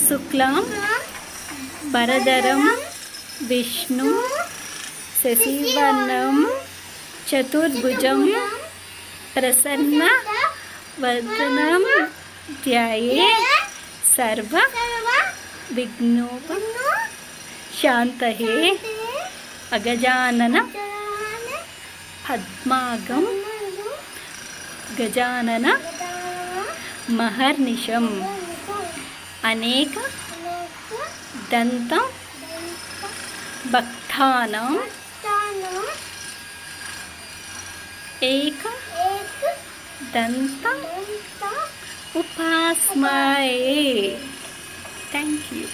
శుక్లాం వరదరం విష్ణు శశివర్ణం చతుర్భుజం ప్రసన్న వదనం ధ్యాయే సర్వ విఘ్నోప శాంతయే అగజానన పద్మాగం గజానన మహర్నిశం అనేక దంతం భక్తానాం ఏక దంత ఉపాస్మయే. Thank you.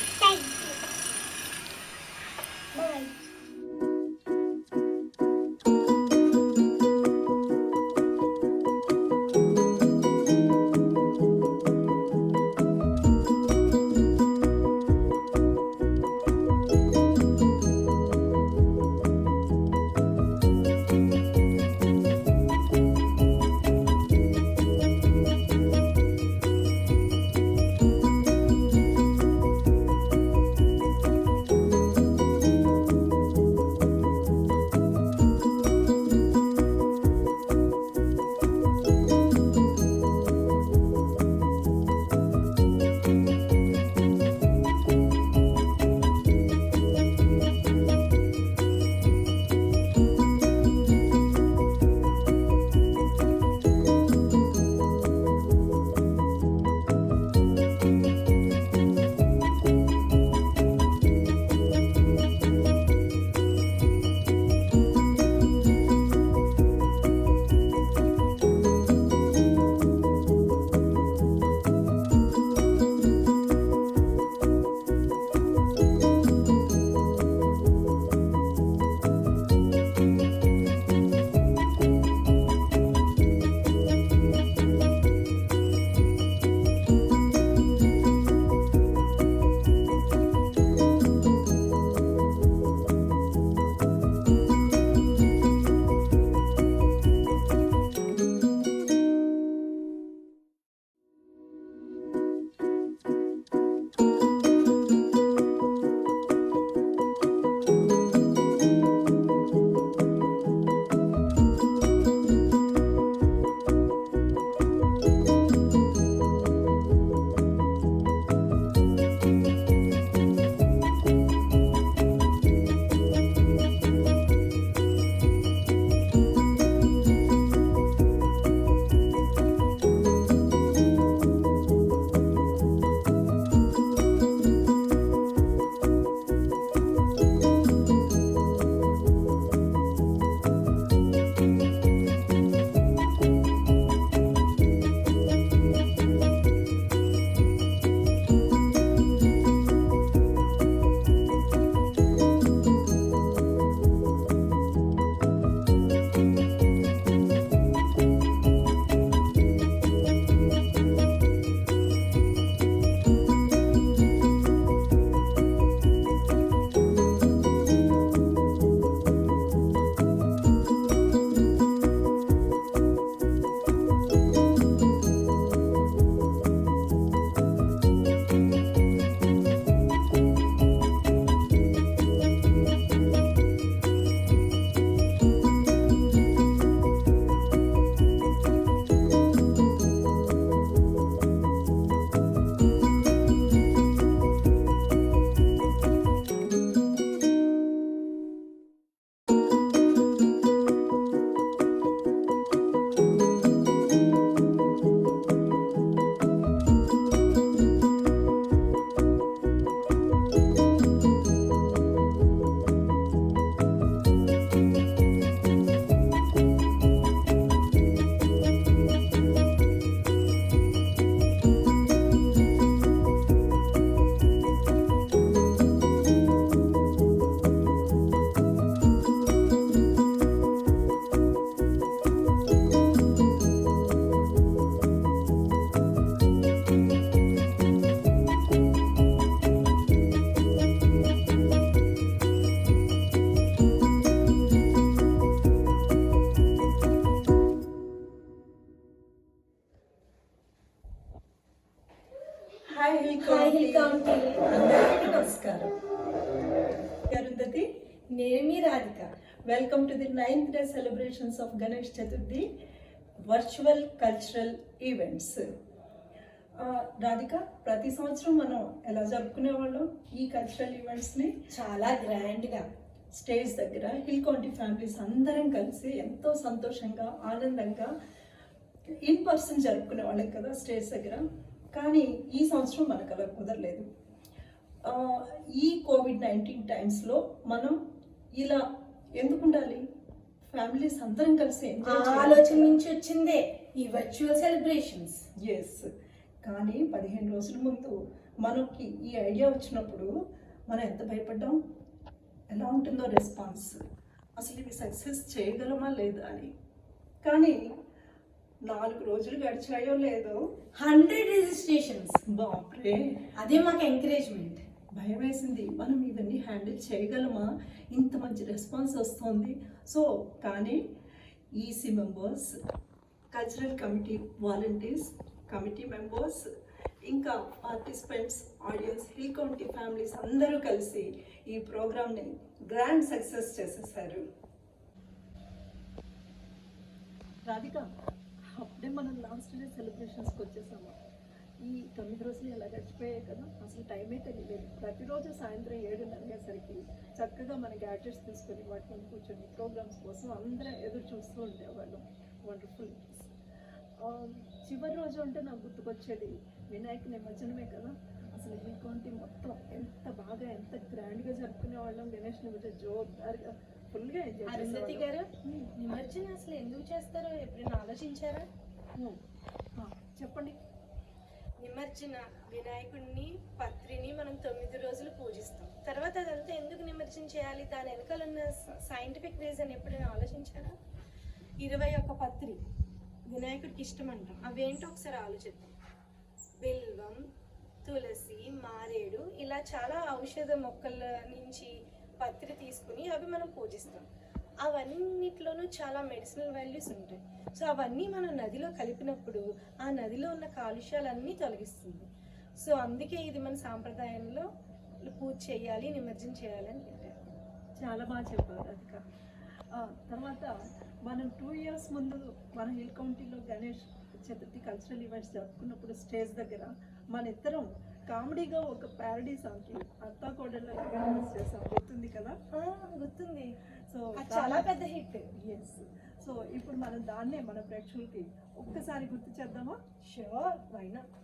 Hi hill county. అందరికీ నమస్కారం. అరుంధతి, నేను మీ Radhika. Welcome to the 9th day celebrations of Ganesh Chaturthi virtual cultural events. Radhika, ప్రతి సంవత్సరం మనం ఎలా జరుపుకునేవాళ్ళం ఈ కల్చరల్ ఈవెంట్స్ని? చాలా గ్రాండ్గా స్టేజ్ దగ్గర హిల్ కౌంటీ ఫ్యామిలీస్ అందరం కలిసి ఎంతో సంతోషంగా ఆనందంగా ఇన్ పర్సన్ జరుపుకునే వాళ్ళం కదా స్టేజ్ దగ్గర. కానీ ఈ సంవత్సరం మనకు అలా కుదరలేదు. ఈ కోవిడ్-19 టైమ్స్లో మనం ఇలా ఎందుకు ఉండాలి, ఫ్యామిలీస్ అందరం కలిసి ఆలోచన నుంచి వచ్చిందే ఈ వర్చువల్ సెలబ్రేషన్స్. ఎస్, కానీ 15 రోజుల ముందు మనకి ఈ ఐడియా వచ్చినప్పుడు మనం ఎంత భయపడ్డాం, ఎలా ఉంటుందో రెస్పాన్స్, అసలు ఇవి సక్సెస్ చేయగలమా లేదా అని. కానీ 4 రోజులు గడిచాయో లేదో 100 రిజిస్ట్రేషన్స్. బాప్రే, అదే మాకు ఎంకరేజ్మెంట్. భయం వేసింది, మనం ఇవన్నీ హ్యాండిల్ చేయగలమా, ఇంత మంచి రెస్పాన్స్ వస్తుంది. సో కానీ EC members, cultural committee volunteers, committee members, ఇంకా participants, audience, hill county families అందరూ కలిసి ఈ ప్రోగ్రామ్ని గ్రాండ్ సక్సెస్ చేసేసారు. రాధిక, అప్పుడే మనం లాస్ట్ డే సెలబ్రేషన్స్కి వచ్చేసాము. ఈ 9 రోజులు ఎలా గడిచిపోయాయి కదా, అసలు టైమే తెలియలేదు. ప్రతిరోజు సాయంత్రం 7:30 అయ్యేసరికి చక్కగా మన గ్యాడ్జెట్స్ తీసుకొని వాటి ముందు కూర్చొని ప్రోగ్రామ్స్ కోసం అందరం ఎదురు చూస్తూ ఉండేవాళ్ళం. వండర్ఫుల్. చివరి రోజు అంటే నాకు గుర్తుకొచ్చేది వినాయక నిమజ్జనమే కదా. అసలు హిల్ కౌంటీ మొత్తం ఎంత బాగా, ఎంత గ్రాండ్గా జరుపుకునే వాళ్ళం. గణేష్ నిమజ్జనం జోర్దార్గా ఫుల్గా ఎంజాయ్ చేసేవాళ్ళం. అరుంధతి గారు, నిమజ్జనం అసలు ఎందుకు చేస్తారో ఎప్పుడైనా ఆలోచించారా? చెప్పండి. నిమజ్జన వినాయకుడిని, పత్రిని మనం 9 రోజులు పూజిస్తాం. తర్వాత అదంతా ఎందుకు నిమజ్జనం చేయాలి, దాని వెనకాల ఉన్న సైంటిఫిక్ రీజన్ ఎప్పుడైనా ఆలోచించారా? 21 పత్రి వినాయకుడికి ఇష్టం అంటాం. అవేంటో ఒకసారి ఆలోచిద్దాం. బిల్వం, తులసి, మారేడు, ఇలా చాలా ఔషధ మొక్కల నుంచి పత్రి తీసుకుని అవి మనం పూజిస్తాం. అవన్నిట్లోనూ చాలా మెడిసినల్ వాల్యూస్ ఉంటాయి. సో అవన్నీ మనం నదిలో కలిపినప్పుడు ఆ నదిలో ఉన్న కాలుష్యాలన్నీ తొలగిస్తుంది. సో అందుకే ఇది మన సాంప్రదాయంలో పూజ చేయాలి, నిమజ్జనం చేయాలి అని చెప్పారు. చాలా బాగా చెప్పారు రాధిక. తర్వాత మనం 2 years ముందు మన హిల్ కౌంటీలో గణేష్ చతుర్థి కల్చరల్ ఈవెంట్స్ జరుపుకున్నప్పుడు స్టేజ్ దగ్గర మన ఇద్దరం కామెడీగా ఒక ప్యారడీ సాంగ్కి అత్తా కోడళ్ళ డాన్స్ చేసాం, గుర్తుంది కదా? గుర్తుంది. సో చాలా పెద్ద హిట్. ఎస్. సో ఇప్పుడు మనం దాన్నే మన ప్రేక్షకులకి ఒక్కసారి గుర్తు చేద్దామా? Sure, why not.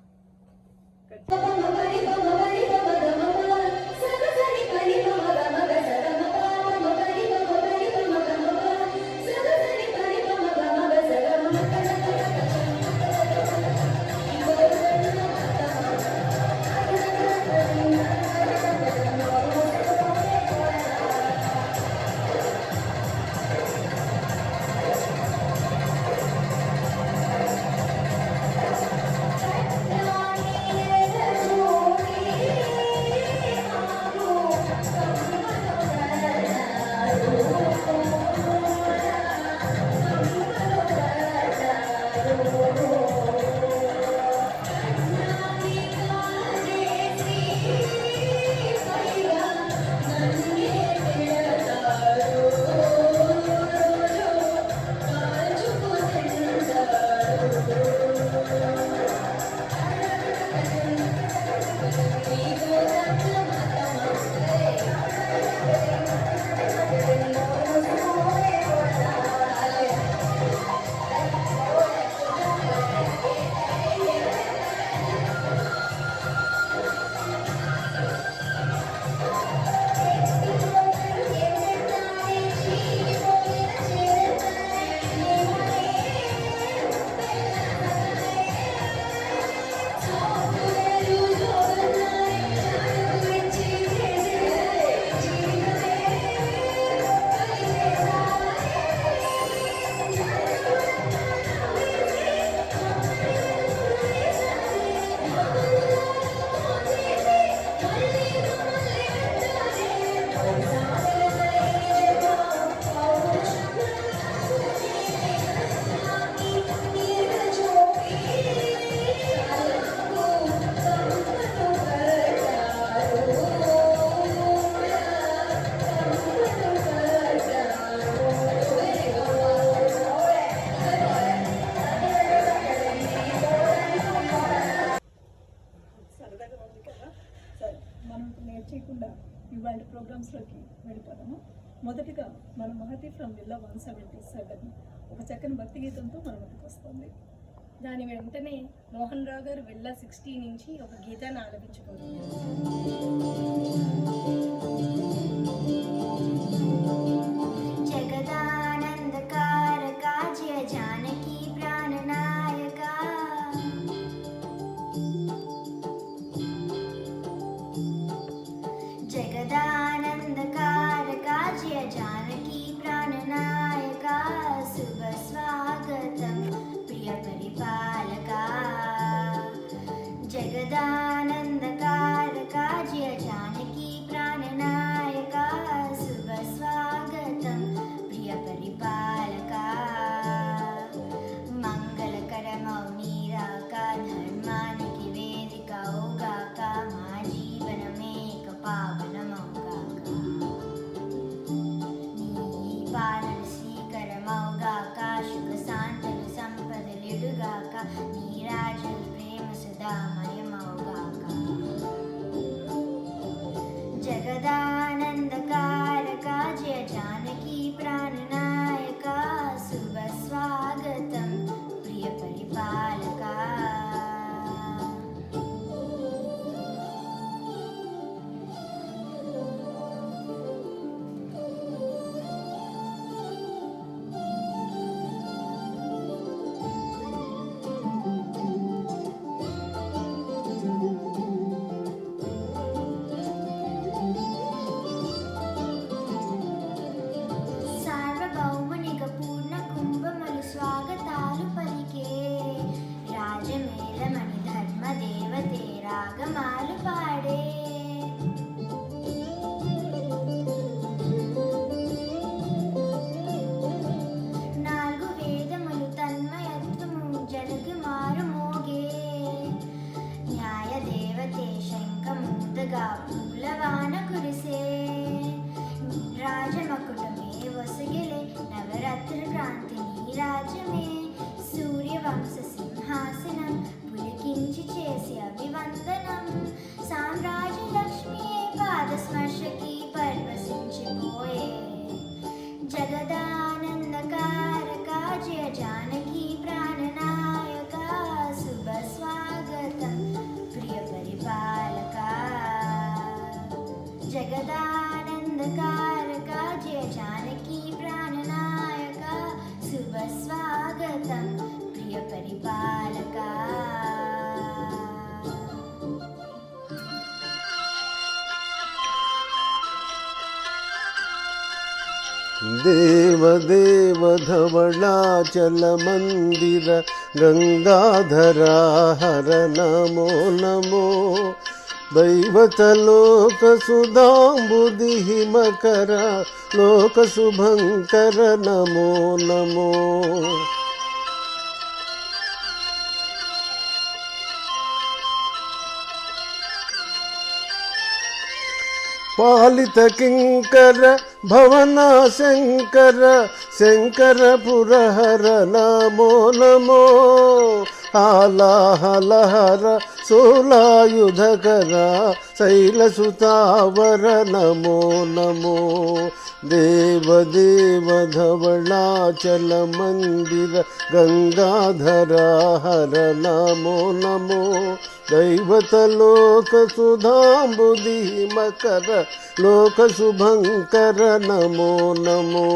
Yeah. Late చేయకుండా ఇవాళ ప్రోగ్రామ్స్లోకి వెళ్ళిపోదాము. మొదటిగా మన మహతి ఫ్రమ్ విల్లా 177 ఒక చక్కని భక్తి గీతంతో మన ముందుకు వస్తుంది. దాని వెంటనే మోహన్ రావు గారు విల్లా 60 నుంచి ఒక గీతాన్ని ఆలపించబోతున్నారు. जगदानन्दकारका जय जानकी प्राणनायका जगदानन्दकारका जय जानकी प्राणनायका शुभ स्वागतं प्रिय परिपालका जगदानन्दकारका जय जानकी प्राणनायका शुभ स्वागतं प्रिय परिपालका మంగళకరమౌ నీరాక ధర్మానికి వేదికవుగాక మా జీవనమేక పావనమౌగాక నీ పాలన శ్రీకరమౌగాక సుఖ శాంతలు సంపదలిడుగాక నీ రాజుల ప్రేమ సదామయమౌగాక जगदानन्दकारका जय जानकी प्राणनायका शुभ स्वागतं प्रिय परिपालका సార్వభౌమునిక పూర్ణ కుంభములు స్వాగతాలు పలికే రాజమేళమణి ధర్మదేవతే రాగమాలు పాడే నాలుగు వేదములు తన్మయత్వము జలుగు మారు మోగే న్యాయ దేవతే శంఖమూదగా పూలవాన కురిసే రాజమకుటమే వసగిలే నవరాత్రి క్రాంతి నీరాజమే సూర్యవంశ సింహాసనం పులికించి చేసి అభివందనం సామ్రాజ్య లక్ష్మియే పాదస్పర్శకి పరవశించిపోయే జగదానందకారక జయ జానకి ప్రాణనాయక శుభ స్వాగతం ప్రియ పరిపాలక जगदानन्दकारका जय जानकी प्राणनायका शुभ स्वागतं प्रिय परिपालका देव देव धवलाचल मंदिर गंगाधरा हर नमो नमो दैवतलोक सुधांबुधि हिमकर लोक शुभंकर नमो नमो पालित किंकर भवना शंकर शंकर पुरहर नमो नमो हालाहलहर सोलायुधकर शैलसुतावर नमो नमो देव देव धवलाचल मंदिर गंगाधरा हर नमो नमो दैवतलोक सुधांबुधि मकर लोक शुभंकर नमो नमो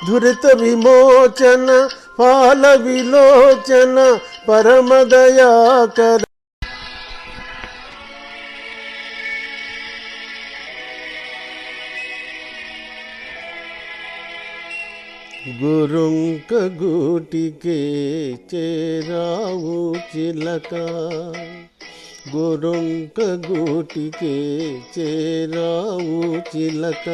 धुरित विमोचन पाल विलोचन परम दयाकर गुरुंक गूटिके चेराऊ चिलक गुरुंक गूटिके चेराऊ चिलक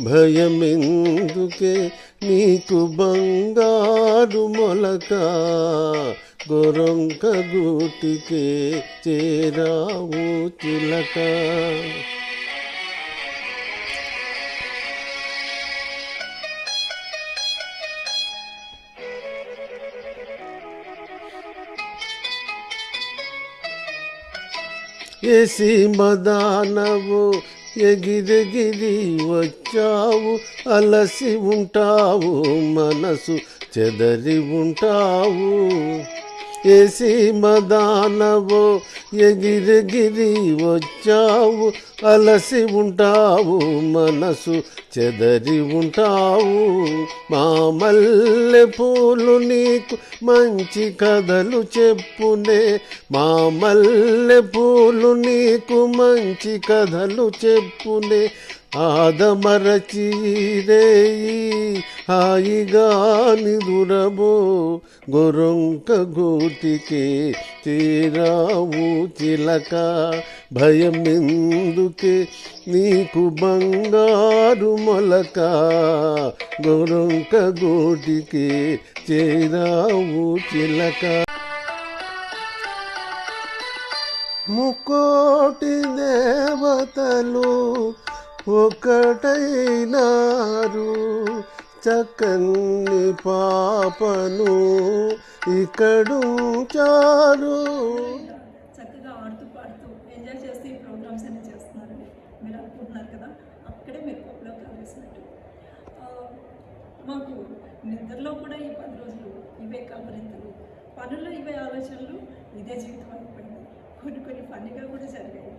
भयमिंदुके नीकु बंगारू मोलक गुरुंक गूटिके चेराऊ चिलक ఏసి మదానవు ఎగిరెగిరి వచ్చావు, అలసి ఉంటావు, మనసు చెదరి ఉంటావు. ఏసి మదానవు ఎగిరెగిరి వచ్చావు, అలసి ఉంటావు, మనసు చెదరి ఉంటావు. మా మల్లె పూలు నీకు మంచి కథలు చెప్పునే, మా మల్లె పూలు నీకు మంచి కథలు చెప్పునే. ఆదమరచి రేయి హాయిగా నిదురబో, గొరొంక గూటికే చేరావు చిలక. భయమెందుకే నీకు బంగారు మొలక, గొరొంక గూటికే చేరావు చిలక. ముకోటి దేవతలు ఒకటైనారు, చక్కని పాపను ఇక్కడుంచారు. చక్కగా ఆడుతూ పాడుతూ ఎంజాయ్ చేస్తూ ఈ ప్రోగ్రామ్స్ అన్ని చేస్తున్నారని మీరు అనుకుంటున్నారు కదా, అక్కడే మీరు పప్పులో కావేసినట్టు. మాకు నిద్రలో కూడా ఈ 10 రోజులు ఇవే కబరింతలు, పనుల్లో ఇవే ఆలోచనలు, ఇదే జీవితం అయిపోయింది. కొన్ని ఫన్నీగా కూడా జరిగాయి.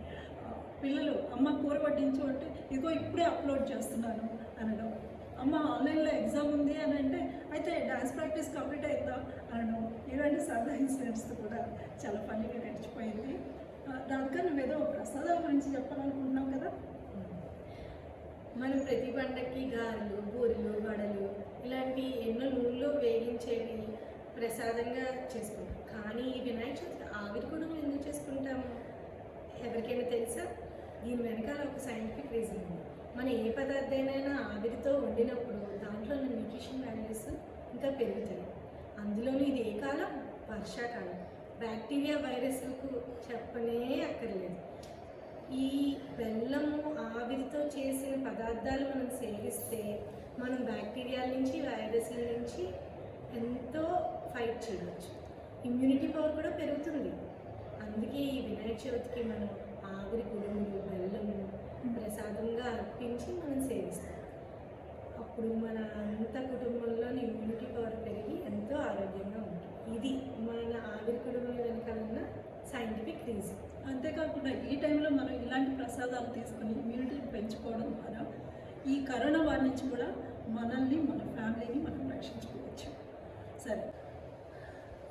పిల్లలు అమ్మ కూర పట్టించు అంటే ఇదిగో ఇప్పుడే అప్లోడ్ చేస్తున్నాను అనడం, అమ్మ ఆన్లైన్లో ఎగ్జామ్ ఉంది అని అంటే అయితే డ్యాన్స్ ప్రాక్టీస్ కంప్లీట్ అయిందా అనడం, ఇలాంటి సరదా ఇన్సిడెంట్స్ కూడా చాలా ఫన్నీగా గడిచిపోయింది. రాధిక, నువ్వేదో ప్రసాదాల గురించి చెప్పాలనుకుంటున్నావు కదా. మనం ప్రతి పండక్కి గారెలు, బూరెలు, వడలు ఇలాంటి ఎన్నో నూనెలో వేగించేవి ప్రసాదంగా చేసుకుంటాం. కానీ ఈ వినాయక చవితి ఆవిరి కూడా ఎందుకు చేసుకుంటాము ఎవరికైనా తెలుసా? దీని వెనకాల ఒక సైంటిఫిక్ రీజన్ ఉంది. మనం ఏ పదార్థాలైనా ఆవిరితో వండినప్పుడు దాంట్లో ఉన్న న్యూట్రిషన్ వాల్యూస్ ఇంకా పెరుగుతాయి. అందులోనూ ఇది ఏ కాలం? వర్షాకాలం. బ్యాక్టీరియా వైరస్లకు చెప్పనే అక్కర్లేదు. ఈ బెల్లము ఆవిరితో చేసిన పదార్థాలు మనం సేవిస్తే మనం బ్యాక్టీరియాల నుంచి, వైరస్ల నుంచి ఎంతో ఫైట్ చేయవచ్చు. ఇమ్యూనిటీ పవర్ కూడా పెరుగుతుంది. అందుకే ఈ వినాయక చవితికి మనం ఆవిరి కుడుములు, బెల్లము ప్రసాదంగా అర్పించి మనం సేవిస్తాం. అప్పుడు మన అంత కుటుంబంలోని ఇమ్యూనిటీ పవర్ పెరిగి ఎంతో ఆరోగ్యంగా ఉంటుంది. ఇది మన ఆవిరి కుడుముల వెనకాలన్న సైంటిఫిక్ రీజన్. అంతేకాకుండా ఈ టైంలో మనం ఇలాంటి ప్రసాదాలు తీసుకుని ఇమ్యూనిటీని పెంచుకోవడం ద్వారా ఈ కరోనా వారి నుంచి కూడా మనల్ని, మన ఫ్యామిలీని మనం రక్షించుకోవచ్చు. సరే,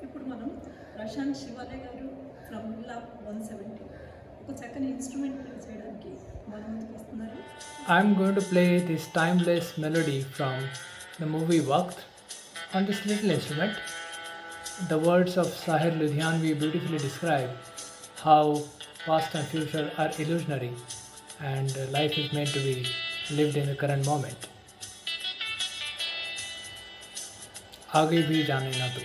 ఇప్పుడు మనం ప్రశాంత్ శివాలయ గారు ఫ్రమ్ లా 170 ఒక చక్కని ఇన్స్ట్రుమెంట్ ప్లే చేయడానికి మన ముందుకు వస్తున్నారు. I'm going to play this timeless melody from the movie Waqt on this little instrument. The words of Sahir Ludhianvi beautifully describe how past and future are illusionary and life is meant to be lived in the current moment. आगे भी जाने ना दो.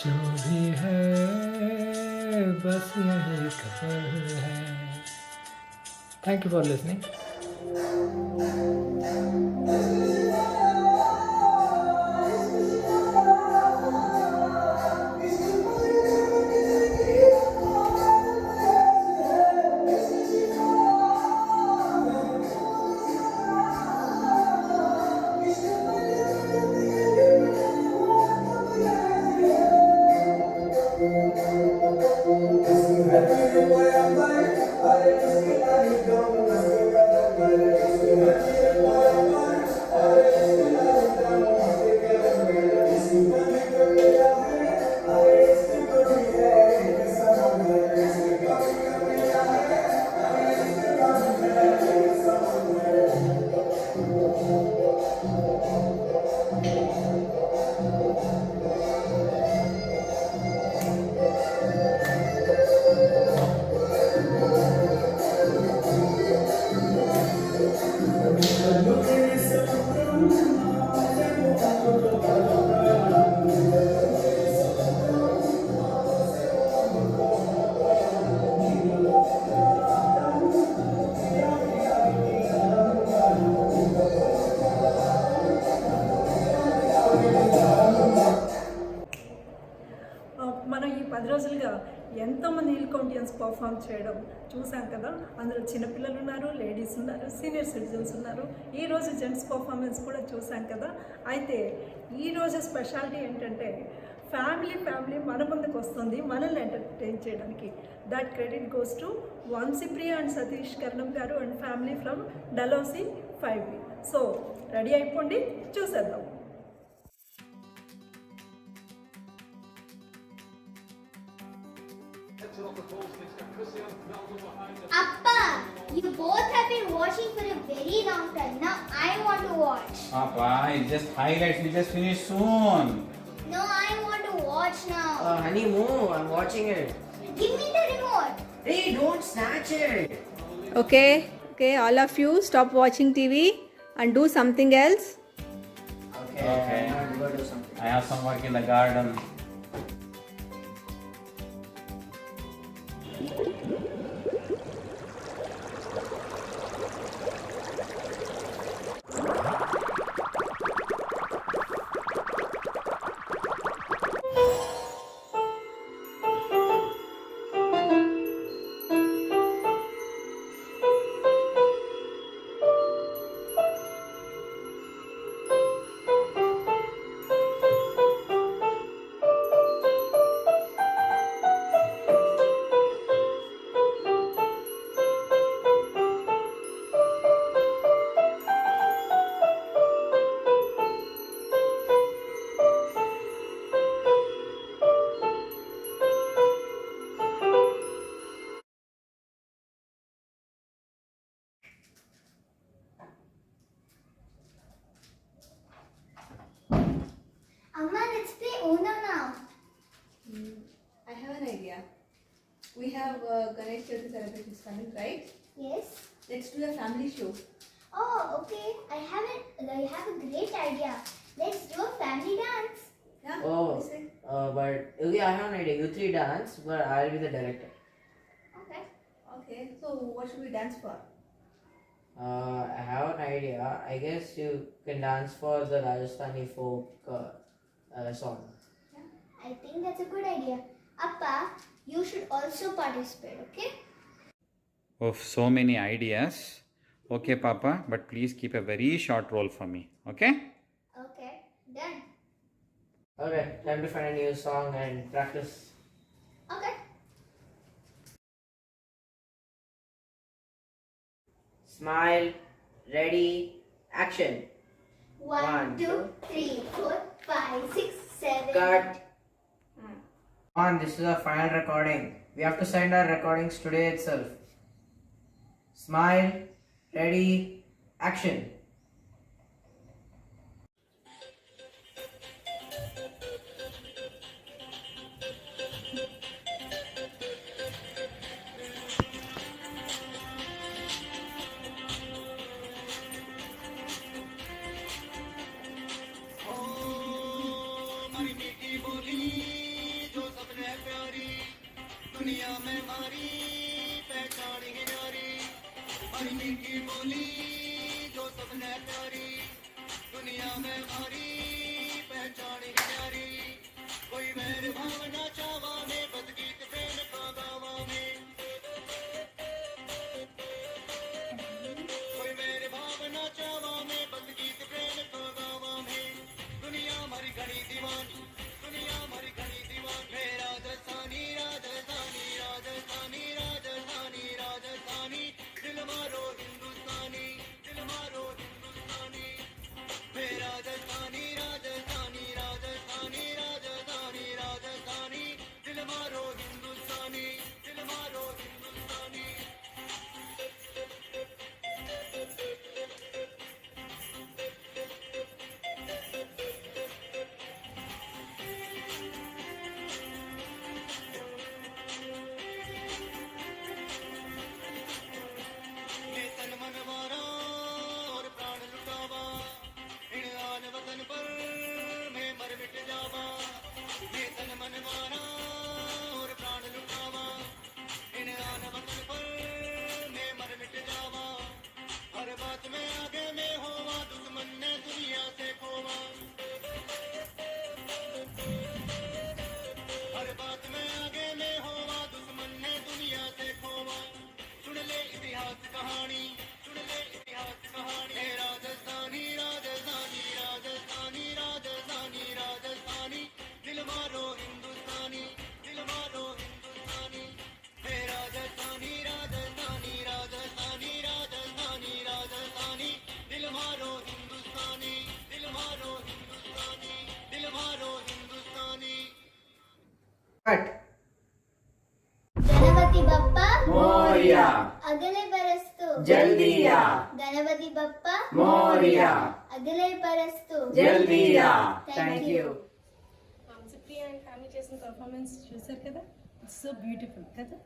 जो भी है बस यही खबर है. Thank you for listening. మనం ఈ 10 రోజులుగా ఎంతోమంది నీల్కౌంటియన్స్ పర్ఫామ్ చేయడం చూసాం కదా. అందులో చిన్నపిల్లలు ఉన్నారు, లేడీస్ ఉన్నారు, సీనియర్ సిటిజన్స్ ఉన్నారు. ఈరోజు జెంట్స్ పర్ఫార్మెన్స్ కూడా చూసాం కదా. అయితే ఈరోజు స్పెషాలిటీ ఏంటంటే ఫ్యామిలీ మన ముందుకు వస్తుంది మనల్ని ఎంటర్టైన్ చేయడానికి. That credit goes to Vamshipriya and Satish Karnam garu and family from Dalhousie 5B. So ready అయిపోండి, చూసేద్దాం. Appa, you both have been watching for a very long time. Now I want to watch. Papa, it's just highlights. We just finish soon. No, I want to watch now. Honey, move. I'm watching it. Give me the remote. Hey, don't snatch it. Okay, all of you stop watching TV and do something else. Okay. I'm going to do something. I have some work in the garden. Amma, let's play Uno now. I have an idea. We have Ganesh Chaturthi celebrations coming, right? Yes. Let's do a family show. Oh, okay. I have a great idea. Let's do a family dance. Yeah. Oh, what do you say? but okay, I have an idea. You three dance, but I'll be the director. Okay. Okay. So what should we dance for? I have an idea. I guess you can dance for the Rajasthani folk song. I think that's a good idea. Appa, you should also participate, okay? Oh, so many ideas. Okay, Papa, but please keep a very short role for me. Okay? Okay, done. Okay, time to find a new song and practice. Okay. Smile, ready, action. 1, 2, 3, 4, 5, 6, 7. Cut. On, this is our final recording. We have to send our recordings today itself. Smile, ready, action. Cut. Ganpati Bappa Moriya. अगले बरस तो जल्दी आ. गणपति बप्पा मोरिया. अगले बरस तो जल्दी आ. Thank Thank you. you. Vamshapriya and family చేసిన పర్ఫార్మెన్స్ చూసారు కదా, ఇట్స్ సో బ్యూటిఫుల్ కదా.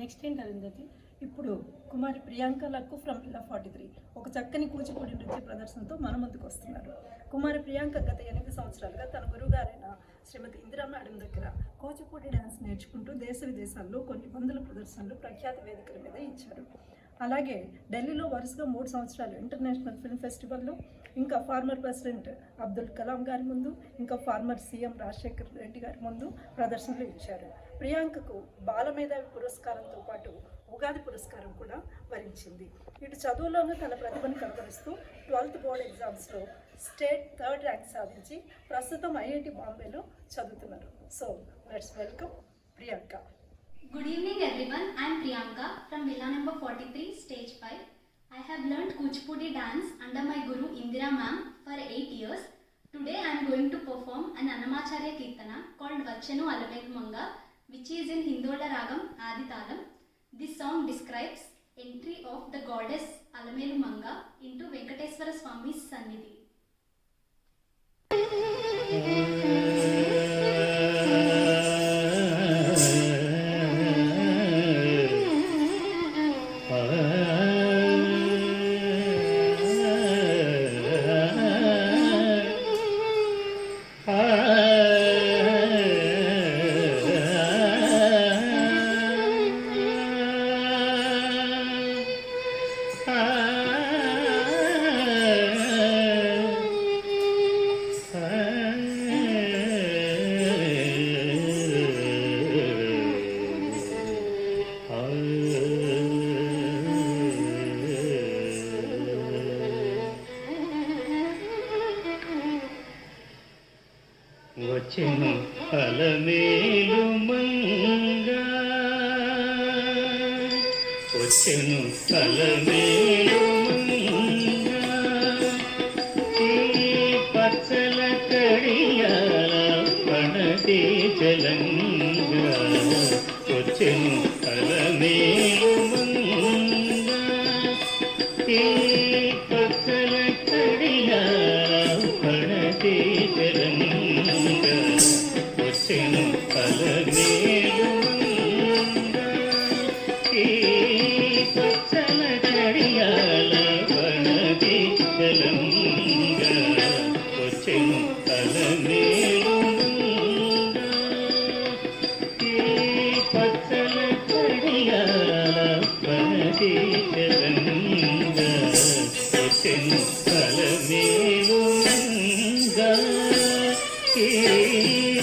నెక్స్ట్ ఏంటి అరుంధతి, ఇప్పుడు కుమారి ప్రియాంక లక్కు ఫ్రమ్ పిల్ల 43 ఒక చక్కని కూచిపూడి నృత్య ప్రదర్శనతో మన ముందుకు వస్తున్నారు. కుమారి ప్రియాంక గత 8 సంవత్సరాలుగా తన గురువుగారైన శ్రీమతి ఇందిరా మేడం దగ్గర కూచిపూడి డ్యాన్స్ నేర్చుకుంటూ దేశ విదేశాల్లో కొన్ని వందల ప్రదర్శనలు ప్రఖ్యాత వేదికల మీద ఇచ్చారు. అలాగే ఢిల్లీలో వరుసగా 3 సంవత్సరాలు ఇంటర్నేషనల్ ఫిల్మ్ ఫెస్టివల్లో, ఇంకా ఫార్మర్ ప్రెసిడెంట్ అబ్దుల్ కలాం గారి ముందు, ఇంకా ఫార్మర్ సీఎం రాజశేఖర్ రెడ్డి గారి ముందు ప్రదర్శనలు ఇచ్చారు. ప్రియాంకకు బాలమేధావి పురస్కారంతో పాటు ఉగాది పురస్కారం కూడా వరించింది. ఇటు చదువులోనూ తన ప్రతిభను కనబరుస్తూ 12th బోర్డ్ ఎగ్జామ్స్లో స్టేట్ 3rd ర్యాంక్ సాధించి ప్రస్తుతం ఐఐటి బాంబేలో చదువుతున్నారు. So let's welcome Priyanka. Good evening everyone, I am Priyanka from Villa number 43, stage 5. I have learnt Kuchipudi dance under my guru Indira ma'am for 8 years. Today I am going to perform an Annamacharya Kirtana called Vachanu Alavelu Manga, which is in Hindola Ragam Aditalam. This song describes entry of the goddess Alamelu Manga into Venkateswara Swami's Sannidhi. వచ్చెను అలమేలు మంగ, వచ్చెను అలమేలు మంగ, ఈ పచ్చల కడియాల పణది జలంగ, వచ్చెను అలమేలు మంగ, ఈ పచ్చల కడియాల పణది జలంగ, వచ్చెను అలమేలు మంగ, ఈ పచ్చల కడియాల పణది జలంగ, వచ్చెను అలమేలు మంగ, ఈ పచ్చల కడియాల పణది పణతి చలంగా వచ్చెను ఫలమేలుగా ఈ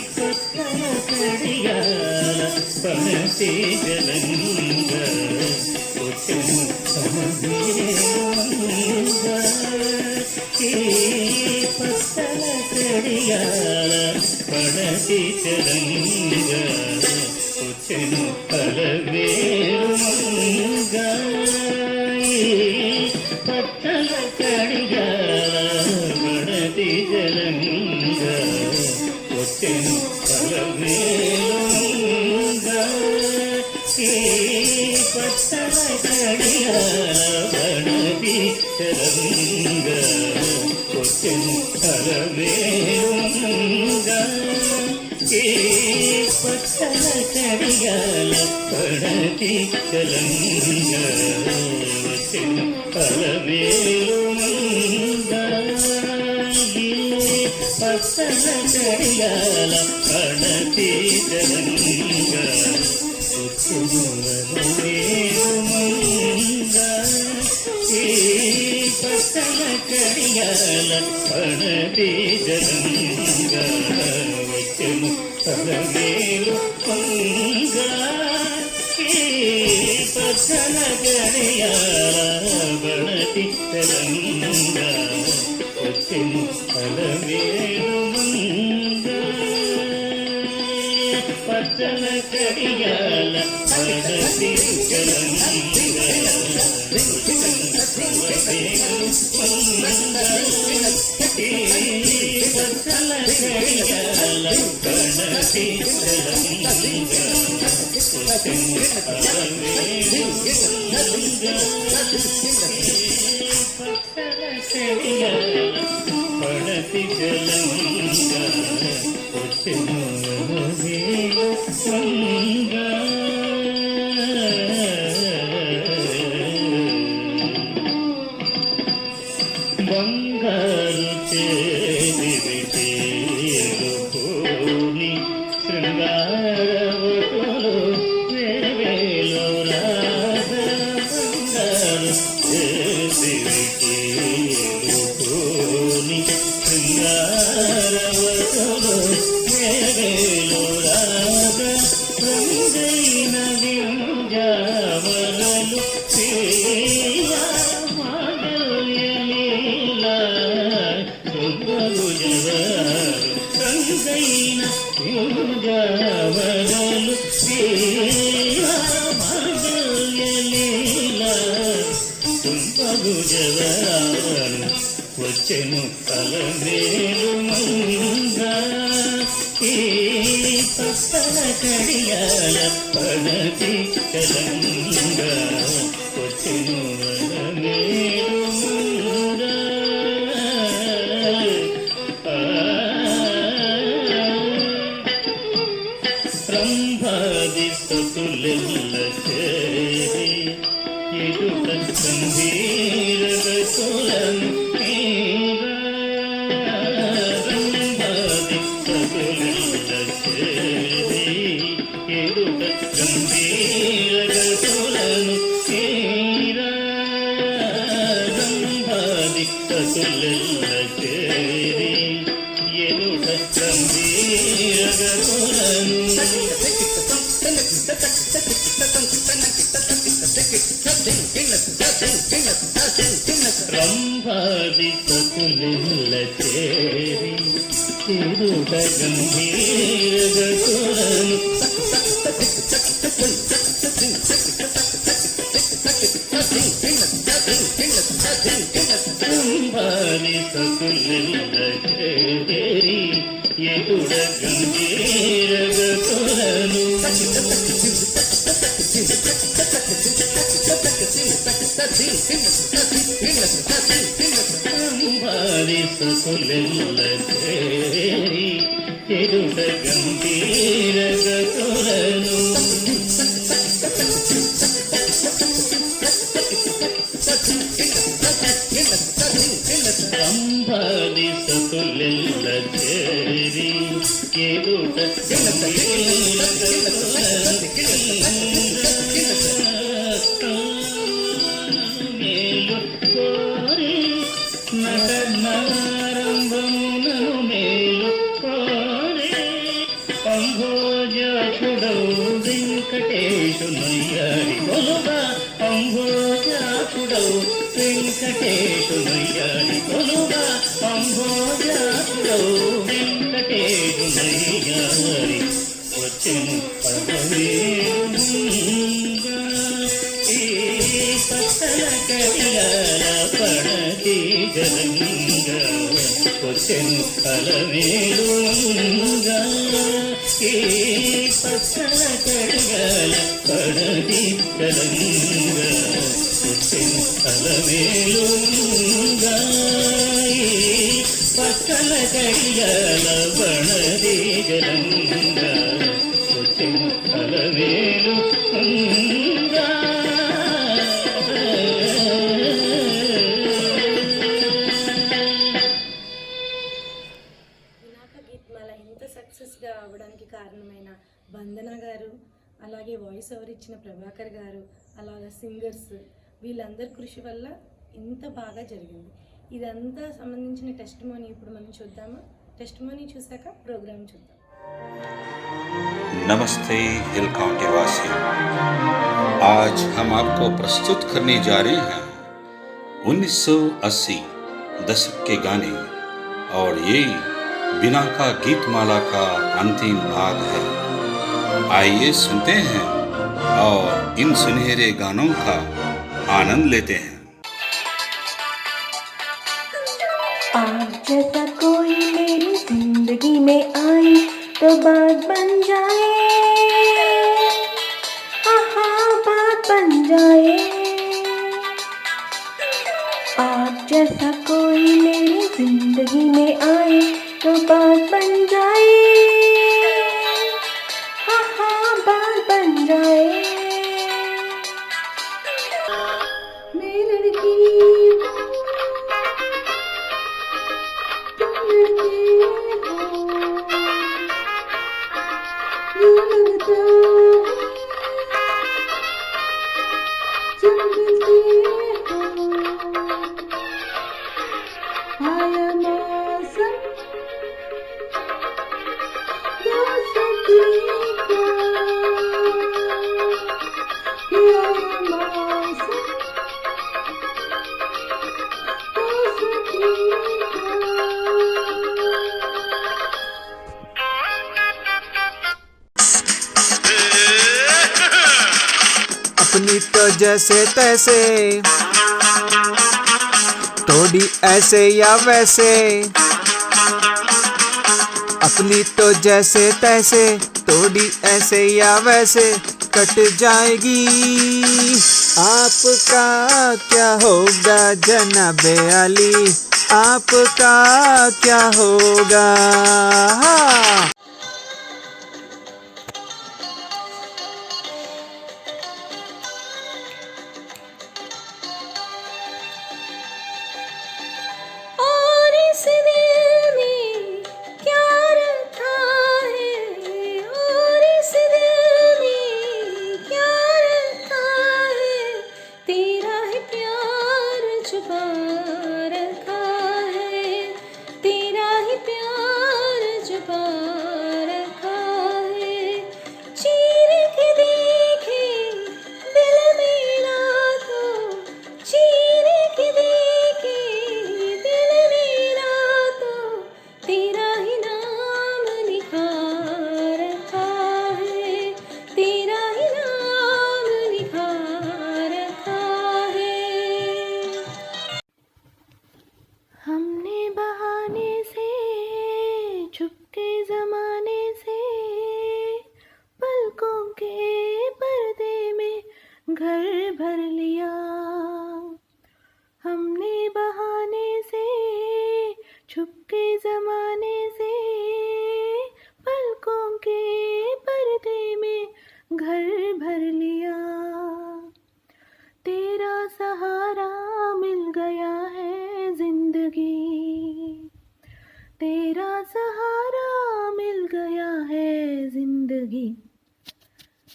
కొత్తల కడియాల పణతి చలంగా వచ్చెను ఫలమేలుగా ఈ కొత్తల కడియాల పణతి చలంగా వచ్చెను ఫలమేలుగా పచ్చల కడియాల పణతి జలంగా వచ్చెను ఫలమేలుగా పచ్చల కడియాల పణతి జలంగా వచ్చెను ఫలమేలుగా పచ్చల కడియాల పణతి చలంగా వచ్చెను ఫలమేలుగా పచ్చల కడియాల పణతి చలంగా వచ్చెను ఫలమేలుగా పచ్చల కడియాల పణతి చలంగా వచ్చెను ఫలమేలుగా పచ్చల కడియాల పణతి చలంగా వచ్చెను ఫలమేలుగా పచ్చల కడియాల పణతి చలంగా పచ్చల కడియాల పణతి చలంగా వచ్చెను ఫలమేలుగా పచ్చల కడియాల పణతి చలంగా వచ్చెను ఫలమేలుగా బంగారు చేదివి చేరుకోని శృంగారవతులు వేవేలో రాధ బంగారు చేదివి చేరుకోని శృంగారవతులు వేవేలో రాధ రంగైన వింజావరలు ప్రియా రంగైన యుగవరలు శ్రీరామలీల తుంపగుజవరాలు వచ్చెను ఫలమేలుగా ఈ పచ్చల కడియాల పణతి చలంగా వచ్చెను ఫలమేలుగా రంభాది సతులెల్ల చేరి ఎదుట గంభీరగతులను రంభాది సతులెల్ల చేరి ఎదుట గంభీరగతులను రంభాది సతులెల్ల చేరి ఎదుట గంభీరగతులను రంభాది సతులెల్ల చేరి ఎదుట గంభీరగతులను రంభాది సతులెల్ల చేరి ఎదుట గంభీరగతులను రంభాది సతులెల్ల చేరి ఎదుట గంభీరగతులను రంభాది సతులెల్ల చేరి ఎదుట గంభీరగతులను అంబోజాసుడవు వెంకటేశుమయ్యారి కొలుగా అంబోజాసుడవు వెంకటేశుమయ్యారి వచ్చెను పదవేలుగా ఈ పత్తల కడియాల పడతి జలంగా వచ్చెను పలవేలుగా ఈ పత్తల కడియాల పడతి జలంగా వచ్చెను పలవేలుగా ఈ పత్తల కడియాల పడతి జలంగా వచ్చెను పలవేలుగా వినాయక గీత్మాల ఇంత సక్సెస్గా అవ్వడానికి కారణమైన వందన గారు, అలాగే వాయిస్ ఓవర్ ఇచ్చిన ప్రభాకర్ గారు, అలాగే సింగర్స్ వీళ్ళందరి కృషి వల్ల ఇంత బాగా జరిగింది. ఇదంతా సంబంధించిన టెస్టిమోనీ ఇప్పుడు మనం చూద్దామా? టెస్టిమోనీ చూసాక ప్రోగ్రామ్ చూద్దాం. नमस्ते हिल काउंटी वासियों, आज हम आपको प्रस्तुत करने जा रहे हैं 1980 दशक के गाने और ये बिनाका गीतमाला का अंतिम भाग है। आइए सुनते हैं और इन सुनहरे गानों का आनंद लेते हैं। आज जैसा कोई मेरी जिंदगी में आई तो बात बन जाए, हाँ बात बन जाए। आज जैसा कोई मेरी जिंदगी में आए तो बात बन जाए, हाँ बात बन जाए। मैं लड़की तुम लड़के हो, यूं लगता जंगल के हो। आया मौसम दोस्ती का, आया मौसम दोस्ती का। अपनी तो जैसे तैसे थोड़ी ऐसे या वैसे, अपनी तो जैसे तैसे थोड़ी ऐसे या वैसे कट जाएगी। आपका क्या होगा जनाबे अली, आपका क्या होगा। और इस दिल में क्या रखा है, और इस दिल में क्या रखा है, तेरा ही प्यार छुपा रखा है, तेरा ही प्यार छुपा रखा है। चीर के देखे दिल मेरा तो, चीर के देखे दिल मेरा तो, तेरा ही नाम लिखा रखा है, तेरा ही नाम लिखा रखा है। हमने बहाने से छुपके जमाने से पलकों के पर्दे में घर भर लिया। हमने बहाने से छुपके जमाने से पलकों के पर्दे में घर भर लिया। तेरा सहारा मिल गया है जिंदगी, तेरा सहारा मिल गया है जिंदगी।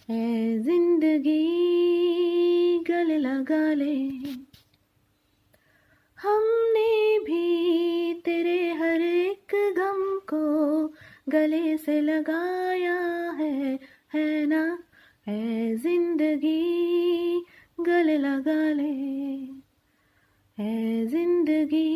है जिंदगी गले लगा ले, हमने भी तेरे हर एक गम को गले से लगाया है ना। है जिंदगी गले लगा ले। है जिंदगी।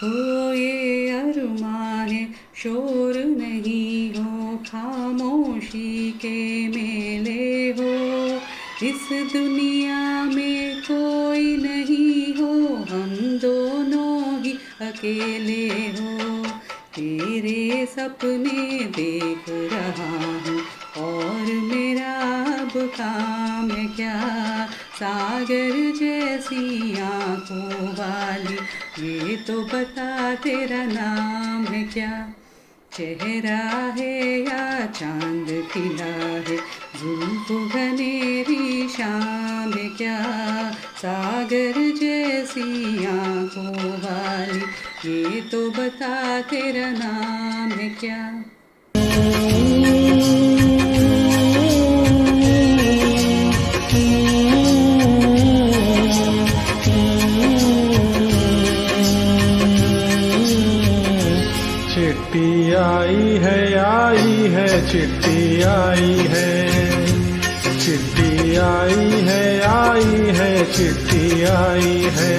हो ये अरुमा है, शोर नहीं हो, खामोशी के मेले हो, इस दुनिया में कोई नहीं हो, हम दोनों ही अकेले हो। तेरे सपने देख रहा हूँ और मेरा अब काम क्या, सागर जैसी आँखों वाली ये तो बता तेरा नाम है क्या। चेहरा है या चांद खिला है, जुल्फ घनेरी शाम है क्या, सागर जैसी आँखों वाली ये तो बता तेरा नाम है क्या। चिट्ठी आई है, चिट्ठी आई है, चिट्ठी आई है, चिट्ठी आई है,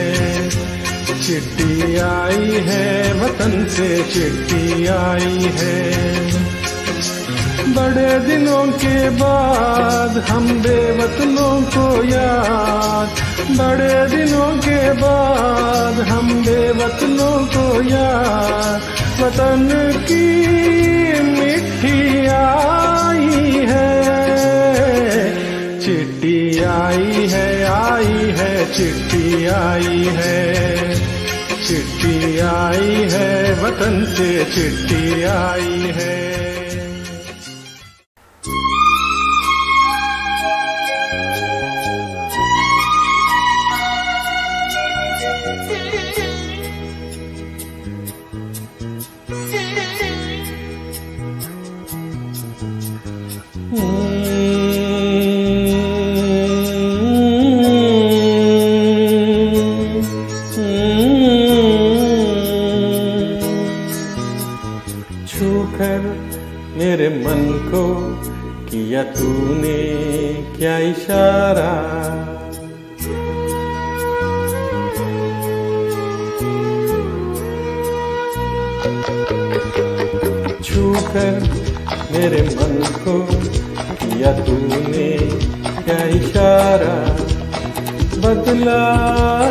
चिट्ठी आई है, वतन से चिट्ठी आई है। बड़े दिनों के बाद हम बेवतनों को याद, बड़े दिनों के बाद हम बेवतनों को याद, वतन की मिट्टी आई है, चिट्ठी आई है, चिट्ठी आई है, चिट्ठी आई है, वतन से चिट्ठी आई है। छूकर मेरे मन को किया तूने क्या इशारा, छूकर मेरे मन को किया तूने क्या इशारा, बदला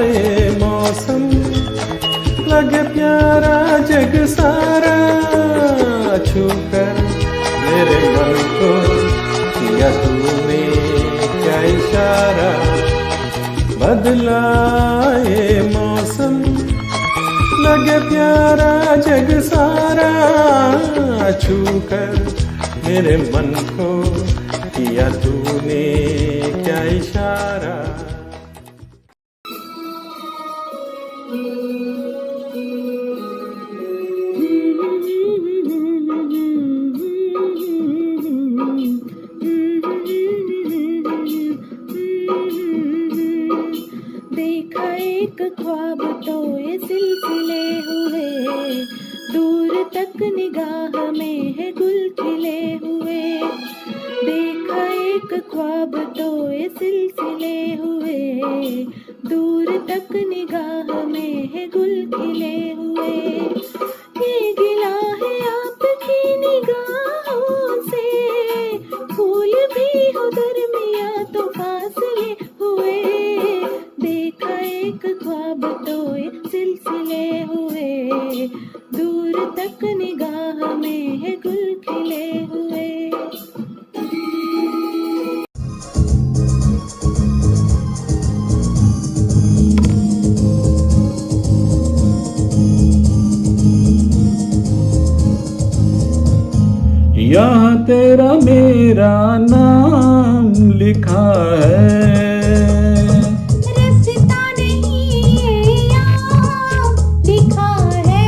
ये मौसम लगे प्यारा जग सारा, छूकर मेरे मन को किया तूने क्या इशारा, बदला ये मौसम लगे प्यारा जग सारा, छूकर मेरे मन को किया तूने क्या इशारा। देखा एक ख्वाब तो ये सिलसिले हुए, दूर तक निगाह में है गुल खिले हुए। देखा एक ख्वाब तो ये सिलसिले हुए, दूर तक निगाह में है गुल खिले हुए। ये गिला है आपकी निगाहों से, फूल भी हो दरमिया तो फासले हुए। देखा एक ख्वाब तो ये सिलसिले हुए, दूर तक निगाह में है गुल खिले हुए। यहाँ तेरा मेरा नाम लिखा है, रास्ता नहीं याद लिखा है।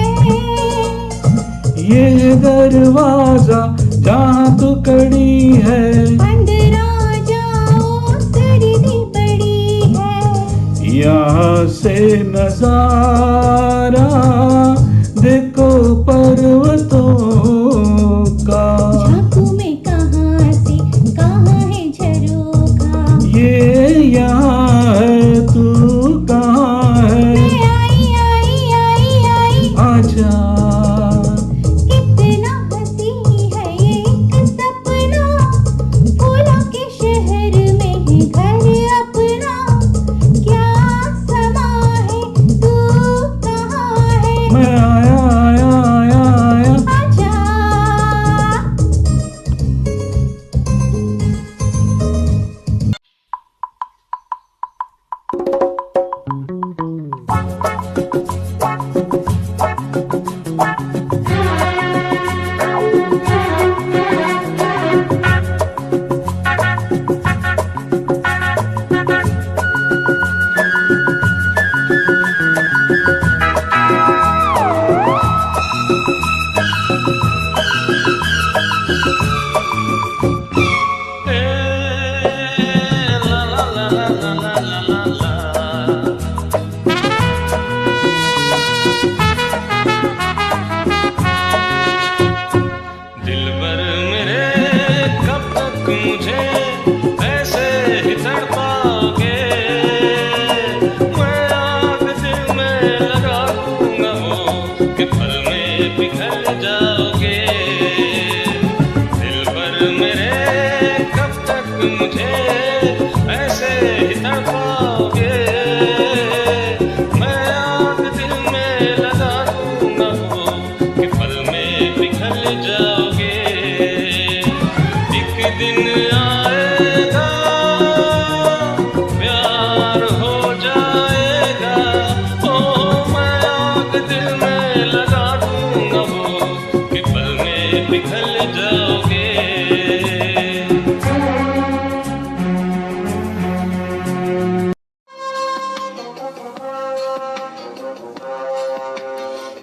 ये दरवाजा जहाँ तू कड़ी है, अंदर जाओ सड़ी बड़ी है। यहाँ से नजारा देखो पर्वतों का, झांकू में कहाँ से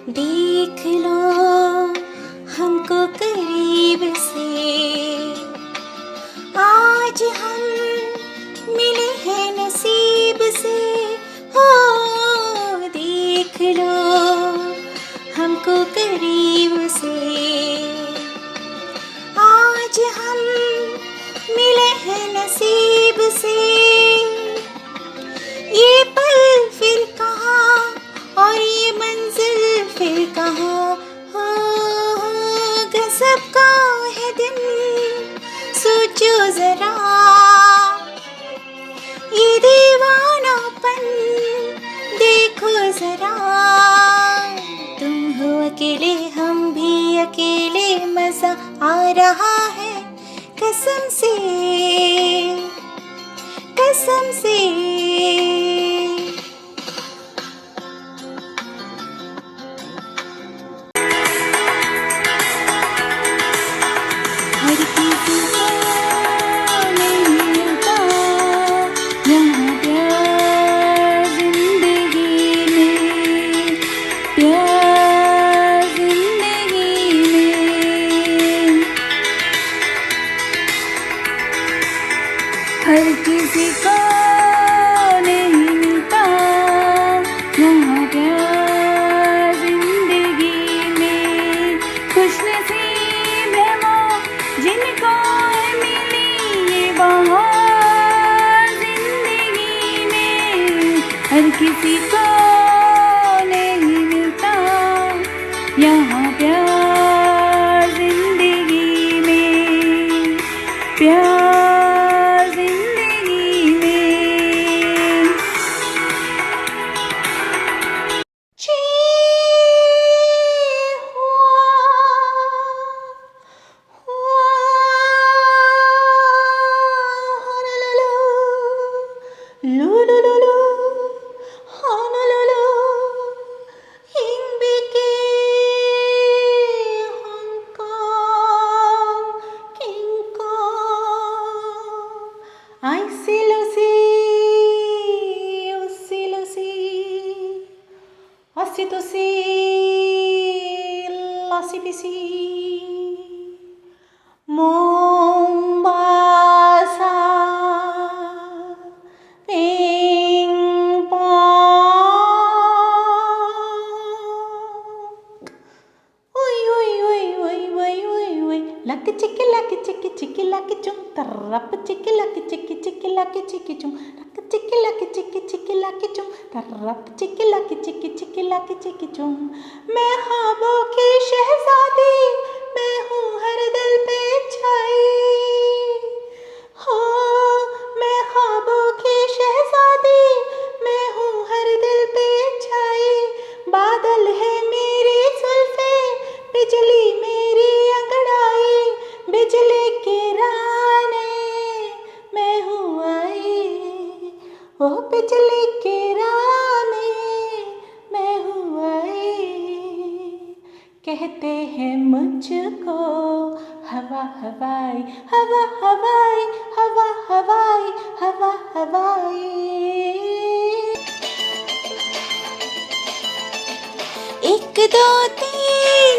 देख लो हमको करीब से, आज हम मिले हैं नसीब से। हो देख लो हमको करीब से, आज हम मिले हैं नसीब से। ये पल फिर कहाँ और ये मंजिल फिर कहाँ। हो गज़ब का है दिन, सोचो जरा ये दीवानापन देखो जरा। तुम हो अकेले हम भी अकेले, मजा आ रहा है कसम से कसम से। हर किसी को नहीं मिलता यहाँ प्यार जिंदगी में। खुशनसीब है वो जिनको मिली ये बहार जिंदगी में। हर किसी को नहीं मिलता यहाँ प्यार जिंदगी में। प्यार Mombasa, ping pong. Oi, oi, oi, oi, oi, oi, oi. Lucky chicky, lucky chicky, chicky, lucky chum. Tarrap chicky, lucky chicky, chicky, lucky chicky chum. Chicky, lucky chicky, chicky, lucky chum. Tarrap chicky, lucky chicky, chicky, lucky chicky chum. मैं ख्वाबों की शहज़ादी, मैं हूँ हर दिल पे छाई। हो मैं ख्वाबों की शहज़ादी, मैं हूँ हर दिल पे छाई। बादल है मेरी जुल्फ़े, बिजली मेरी अंगड़ाई। बिजली की रानी मैं हूँ आई। ओ बिजली की रानी मैं हूँ आई। कहते हैं मुझको हवा हवाई, हवा हवाई, हवा हवाई, हवा हवाई। एक दो तीन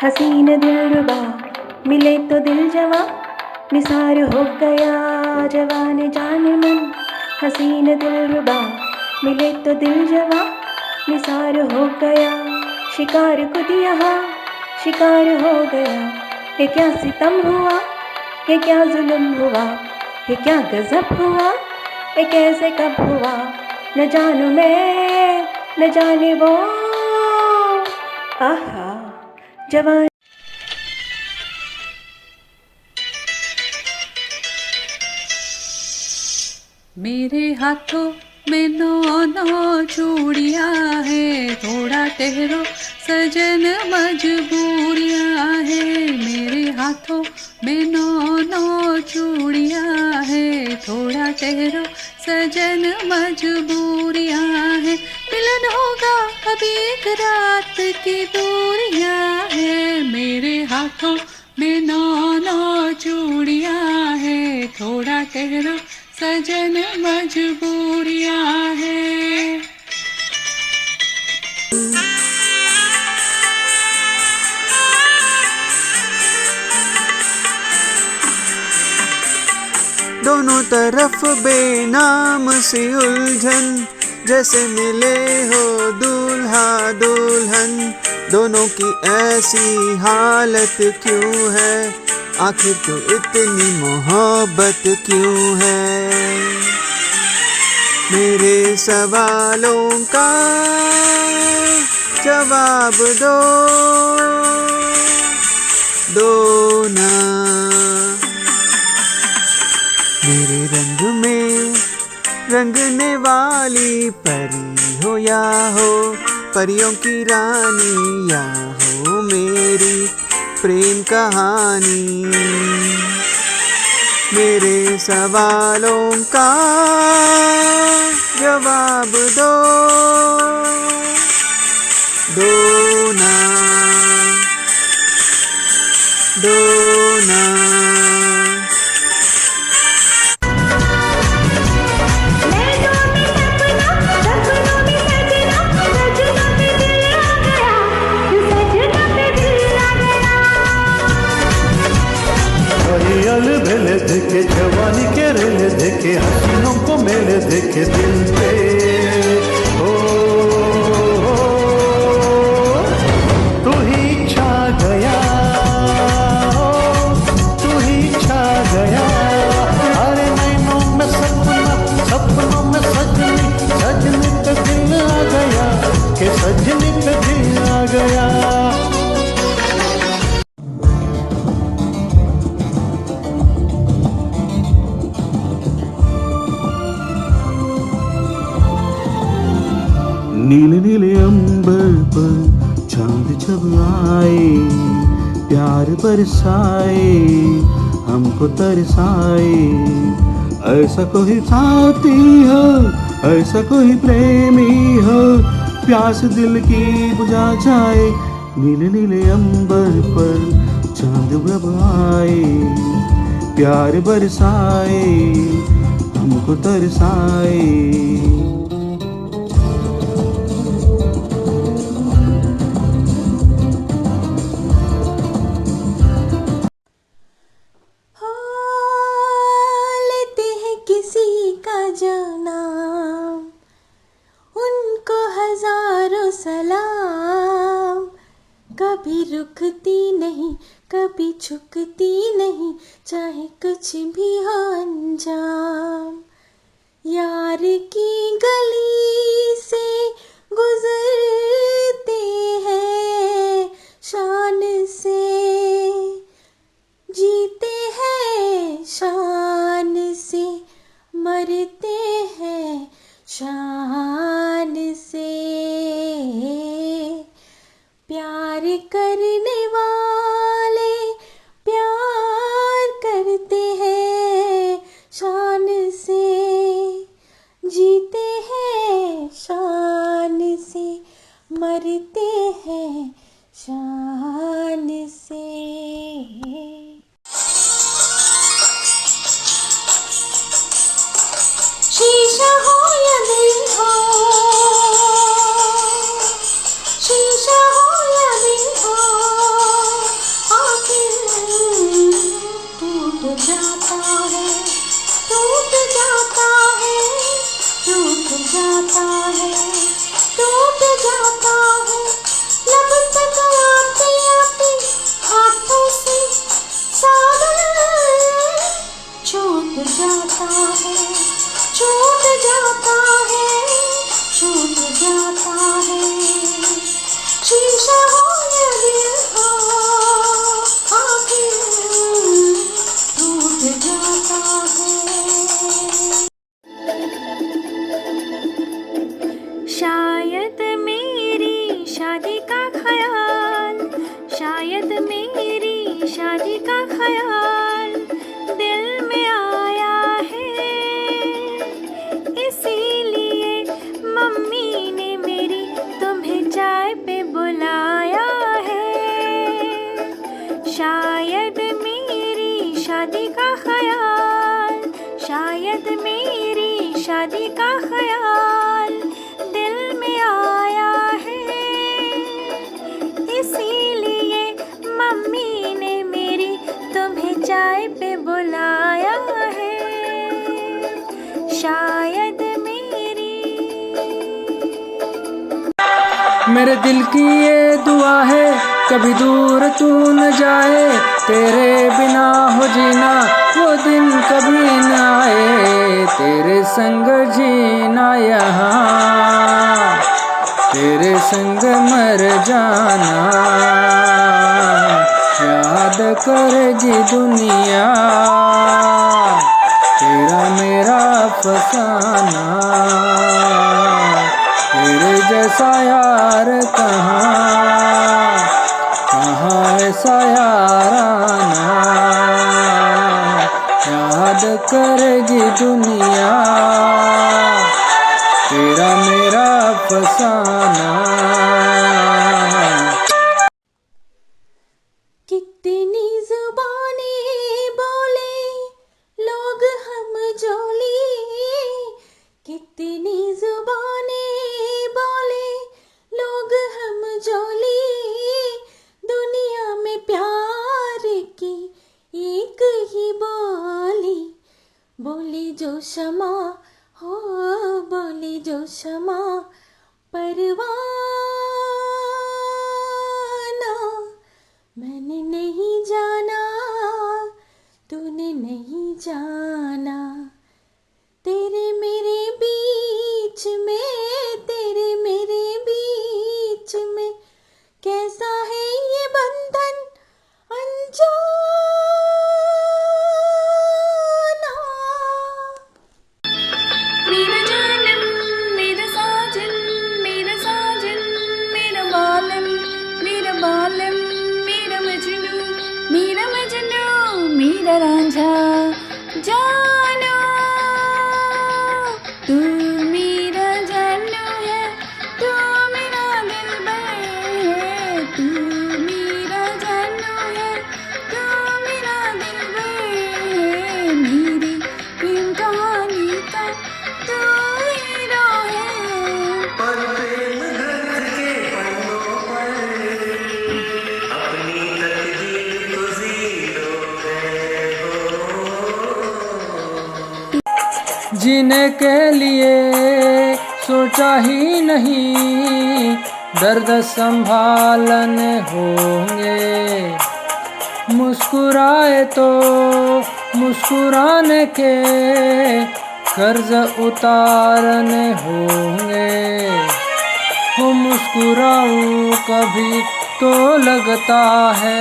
हसीन दिलरुबा मिले तो दिल जवां, निसार हो गया जवान जान मन। हसीन दिलरुबा मिले तो दिल जवां, निसार हो गया। शिकार खुद यहाँ शिकार हो गया। ये क्या सितम हुआ, ये क्या जुल्म हुआ, ये क्या गजब हुआ, ये कैसे कब हुआ, न जानू मैं न जाने वो। आहा जवान। मेरे हाथों में 9 चूड़ियाँ है, थोड़ा ठहरो सजन मजबूरियाँ है। मेरे हाथों में 9 चूड़ियाँ है, थोड़ा ठहरो सजन मजबूरियाँ है। मिलन होगा अभी एक रात की दूरियाँ है। मेरे हाथों में 9 चूड़ियाँ है, थोड़ा ठहरो सजन मजबूरियाँ है। दोनों तरफ बेनाम सी उलझन, जैसे मिले हो दूल्हा दुल्हन। दोनों की ऐसी हालत क्यों है, आखिर तो इतनी मोहब्बत क्यों है। मेरे सवालों का जवाब दो ना। मेरे रंग में रंगने वाली परी हो या हो परियों की रानी, या हो मेरी प्रेम कहानी। मेरे सवालों का जवाब दो ना। भेले देखे जवानी के रेले देखे, हसीनों को मेले देखे दिल पे। ओ तू ही छा गया, तू ही छा गया। अरे नैनों में सपना, सपनों में सजनी, सजनी पे दिल आ गया, के सजनी पे दिल आ गया। नीले नीले अंबर पर चांद जब आए, प्यार बरसाए हमको तरसाए। ऐसा कोई साथी हो, ऐसा कोई प्रेमी हो, प्यास दिल की बुझा जाए। नीले नीले अंबर पर चांद जब आए, प्यार बरसाए हमको तरसाए। कभी रुकती नहीं, कभी झुकती नहीं, चाहे कुछ भी हो अंजाम। यार की गली से गुजरते हैं शान से, जीते हैं शान से, मरते हैं शान से। प्यार करने वाले प्यार करते हैं शान से, जीते हैं शान से, मरते हैं शान से। छूट जाता है, छूट जाता है, छूट जाता है। शीशा हो या दिल हो, आखिर टूट जाता है। शायद मेरी शादी का ख्याल, शायद मेरी शादी का ख्याल दिल में आया है, इसीलिए मम्मी ने मेरी तुम्हें चाय पे बुलाया है। शायद मेरी शादी का ख्याल, शायद मेरी शादी का ख्याल दिल में आया है, इसीलिए मम्मी ने मेरी तुम्हें चाय पे बुलाया है। शायद मेरे दिल की ये दुआ है कभी दूर तू न जाए, तेरे बिना हो जीना वो दिन कभी न आए, तेरे संग जीना यहाँ, तेरे संग मर जाना, याद करेगी दुनिया तेरा मेरा फसाना, तेरे जैसा यार कहाँ, कहाँ ऐसा याराना, याद करेगी दुनिया तेरा मेरा फसाना। कितनी जुबानें बोले लोग हम जोली, कितनी जुबानें बोले लोग हम जोली, दुनिया में प्यार की एक ही बोली, बोली जो शमा हो, बोली जो शमा परवाना, मैंने नहीं जाना तूने नहीं जाना, तेरे मेरे बीच में, तेरे मेरे बीच में कैसा है ये बंधन अनजाना। मेरा जानम मेरा साजन, मेरा साजन मेरा बालम, मेरा बालम मेरा मजनू, मेरा मजनू मेरा रांझा, जानो तू मेरा जानू है, तू मेरा दिलबर है, तू मेरा जानू है, तू मेरा दिलबर है, मेरी प्रेम कहानी का तू हीरो है। पर प्रेम ग्रंथ के पन्नों पर अपनी तकदीर तो जीरो है हो। जीने के लिए सोचा ही नहीं, दर्द संभालने होंगे, मुस्कुराए तो मुस्कुराने के कर्ज उतारने होंगे, हो मुस्कुराऊं कभी तो लगता है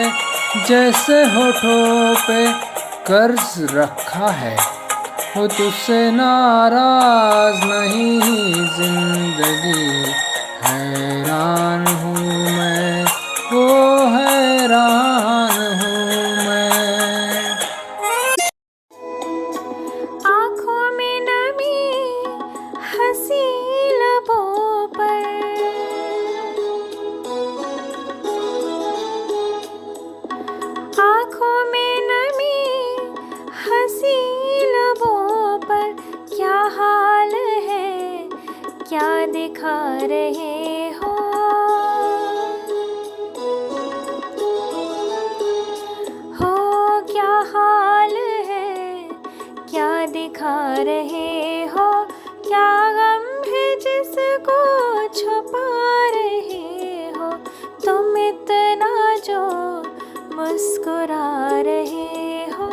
जैसे होठों पे कर्ज रखा है, हो तुझसे नाराज नहीं जिंदगी, हैरान हूँ मैं, वो हैरान हूँ मैं। आँखों में नमी हंसी लबों पर, आँखों में नमी हंसी लबों पर, क्या हाल है क्या दिखा रहे हो, क्या हाल है क्या दिखा रहे हो, क्या गम है जिसको छुपा रहे हो, तुम इतना जो मुस्कुरा रहे हो।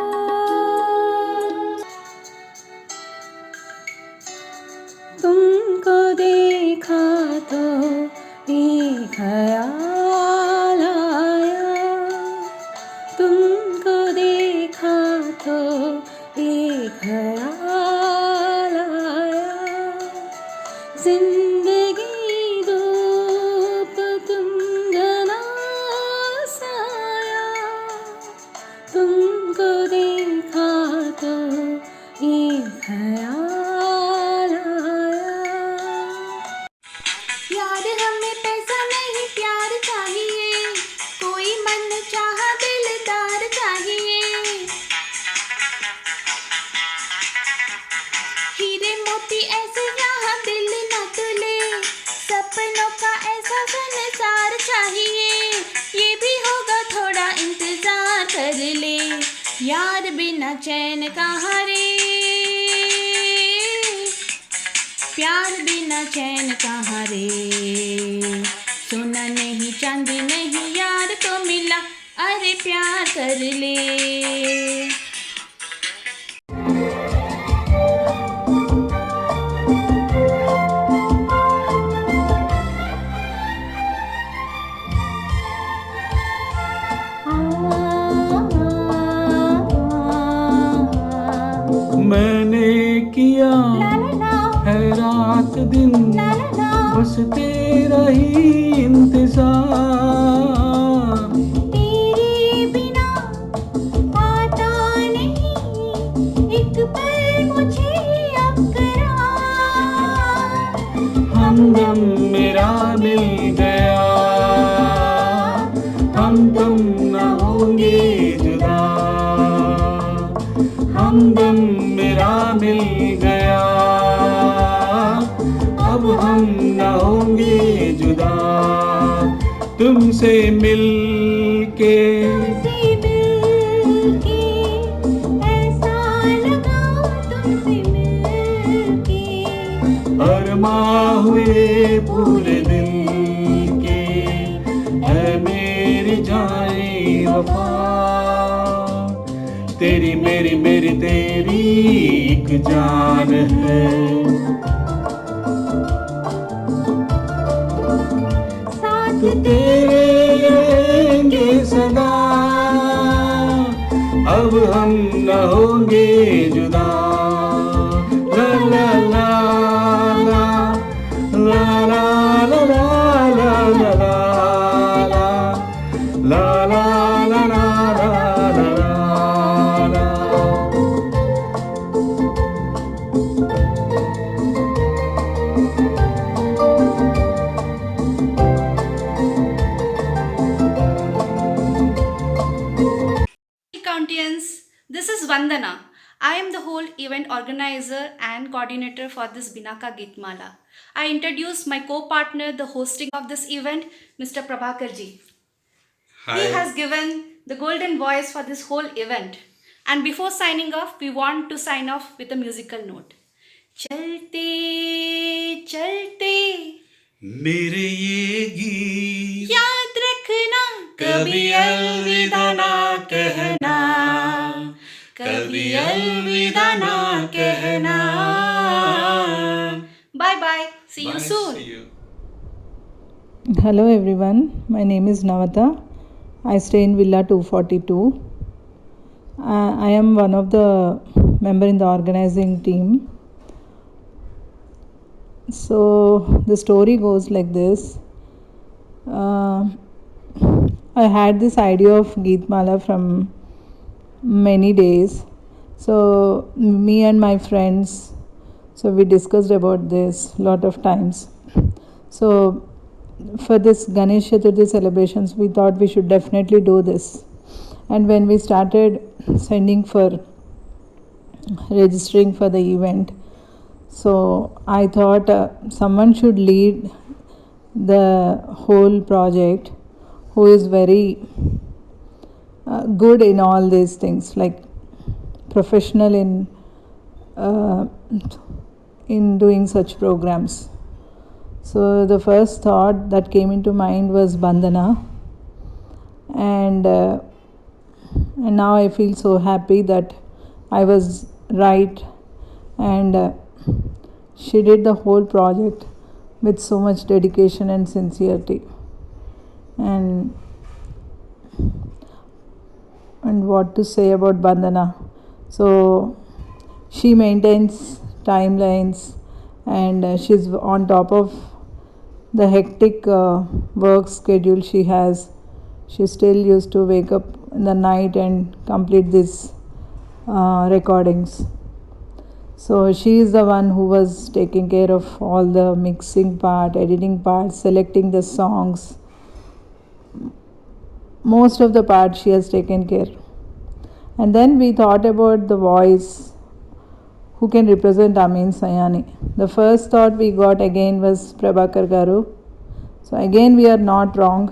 तुमको देखा तो एक ख्याल आया, तुमको देखा तो एक ख्याल आया, जिंदगी धूप तुम जना साया, तुमको देखा तो एक ख्याल आया। यार हमें पैसा नहीं प्यार चाहिए, कोई मन चाह दिलदार चाहिए, हीरे मोती ऐसे यहाँ दिल न तुले, सपनों का ऐसा संसार चाहिए, ये भी होगा थोड़ा इंतजार कर ले, यार बिना चैन कहाँ रे, प्यार बिना चैन कहाँ रे, सोना नहीं चांदी नहीं यार तो मिला, अरे प्यार कर ले। मैंने किया है रात दिन बस तेरा ही इंतजार, तेरे बिना आता नहीं एक पल मुझे अब करार, हमदम मेरा मिल गया, हम तुम न होंगे जुदा, हमदम मेरा मिल गया, अब हम न होंगे जुदा, तुमसे मिल के ऐसा लगा तुमसे मिलके, अरमा हुए पूरे दिल के, है मेरी जानी वफा, तेरी मेरी मेरी तेरी एक जान है, साथ तेरे रहेंगे सदा, अब हम न होंगे जुदा, ला ला ला ला ला ला ला ला ला ला ला ला ला Countians, this is Vandana. I am the whole event organizer and coordinator for this Binaka Gitmala. I introduce my co-partner, the hosting of this event, Mr. Prabhakar ji. Hi. He has given the golden voice for this whole event. And before signing off, we want to sign off with a musical note. चलते चलते मेरे ये गीत याद रखना, कभी अलविदा ना कहना, कभी अलविदा ना कहना। Bye bye. See you Bye, soon. see you. Hello everyone, my name is Navata. I stay in Villa 242. I am one of the member in the organizing team. So the story goes like this. I had this idea of Geetmala from many days. So me and my friends, so we discussed about this lot of times. So for this Ganesh Chaturthi celebrations, we thought we should definitely do this. And when we started sending for registering for the event, so I thought someone should lead the whole project who is very good in all these things, like professional in doing such programs. So the first thought that came into mind was Bandhana, and now I feel so happy that I was right, and she did the whole project with so much dedication and sincerity. And what to say about Bandana? So she maintains timelines, and she's on top of the hectic work schedule she has. She still used to wake up in the night and complete these recordings. So she is the one who was taking care of all the mixing part, editing part, selecting the songs. Most of the part she has taken care. And then we thought about the voice who can represent Amin Sayani. The first thought we got again was Prabhakar Garu. So again we are not wrong.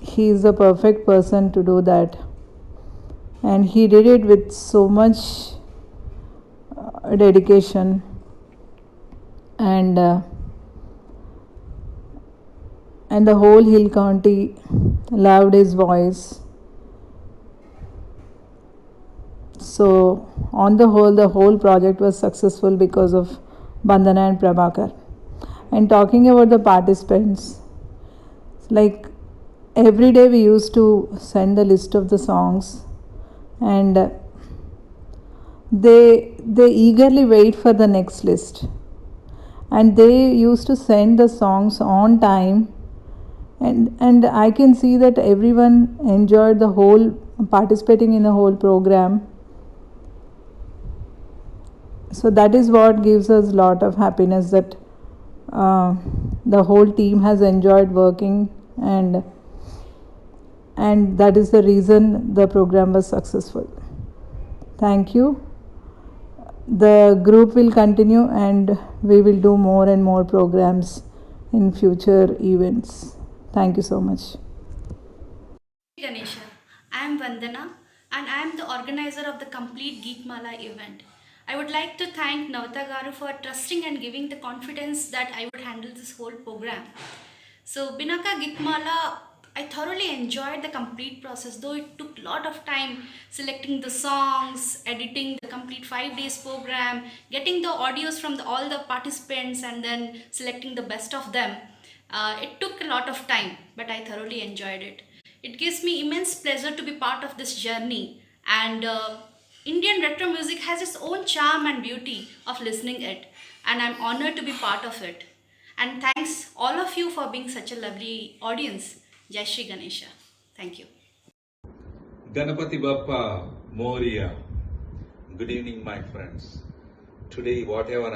He is the perfect person to do that. And he did it with so much dedication, and the whole Hill County loved his voice. So on the whole project was successful because of Bandana and Prabhakar. And talking about the participants, like every day we used to send the list of the songs, and they eagerly wait for the next list, and they used to send the songs on time, and I can see that everyone enjoyed the whole participating in the whole program. So that is what gives us a lot of happiness, that the whole team has enjoyed working, and that is the reason the program was successful. Thank you. The group will continue, and we will do more and more programs in future events. Thank you so much. Ganesha, I am Vandana, and I am the organizer of the complete Geetmala event. I would like to thank Navata Garu for trusting and giving the confidence that I would handle this whole program. So Binaka Geetmala, I thoroughly enjoyed the complete process, though it took a lot of time selecting the songs, editing the complete 5 days program, getting the audios from all the participants, and then selecting the best of them. It took a lot of time, but I thoroughly enjoyed it. It gives me immense pleasure to be part of this journey, and Indian retro music has its own charm and beauty of listening it, and I'm honored to be part of it. And thanks all of you for being such a lovely audience. Jai Shri Ganesha. Thank you. Ganapati Bappa Moria. Good evening, my friends. Today, whatever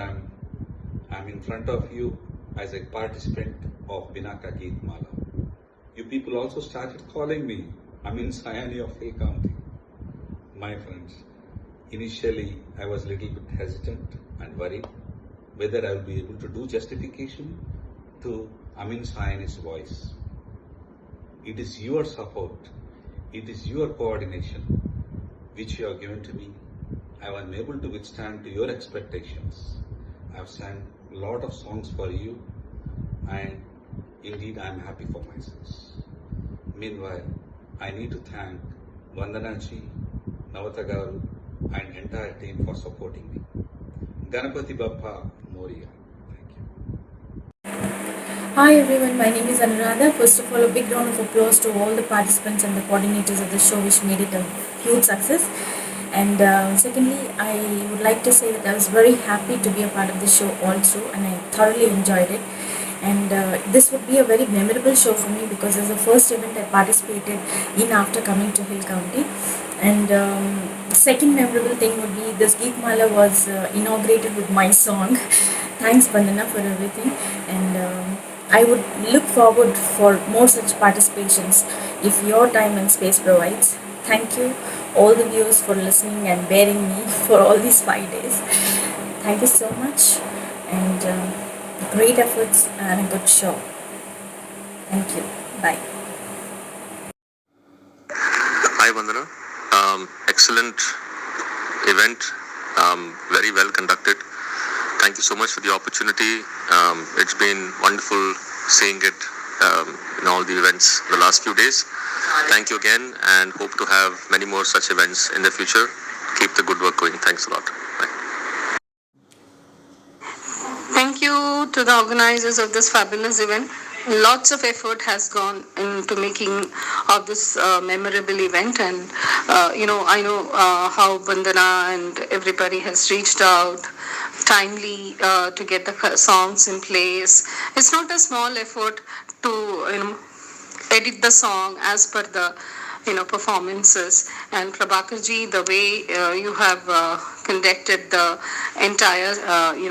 I'm in front of you as a participant of Binaka Geetmala. You people also started calling me Amin Sayani of Hill County. My friends, initially I was a little bit hesitant and worried whether I will be able to do justification to Amin Sayani's voice. It is your support, it is your coordination which you have given to me. I was able to withstand to your expectations. I have sang a lot of songs for you, and indeed I am happy for myself. Meanwhile, I need to thank Vandanaji, Navata Garu, and entire team for supporting me. Ganapati Bappa Moria. Hi everyone, my name is Anuradha. First of all, a big round of applause to all the participants and the coordinators of the show, which made it a huge success. And secondly, I would like to say that I was very happy to be a part of the show also, and I thoroughly enjoyed it. And this would be a very memorable show for me because it's the first event I participated in after coming to Hill County. And the second memorable thing would be this Geetmala was inaugurated with my song. Thanks Bandana for everything, and I would look forward for more such participations if your time and space provides. Thank you all the viewers for listening and bearing me for all these 5 days. Thank you so much, and great efforts and a good show. Thank you. Bye. Hi Vandana. Excellent event, very well conducted. Thank you so much for the opportunity. It's been wonderful seeing it in all the events the last few days. Thank you again, and hope to have many more such events in the future. Keep the good work going. Thanks a lot. Bye. thank you to the organizers of this fabulous event. Lots of effort has gone into making of this memorable event, and I know how Vandana and everybody has reached out timely to get the songs in place. It's not a small effort to edit the song as per the performances. And Prabhakarji, the way you have conducted the entire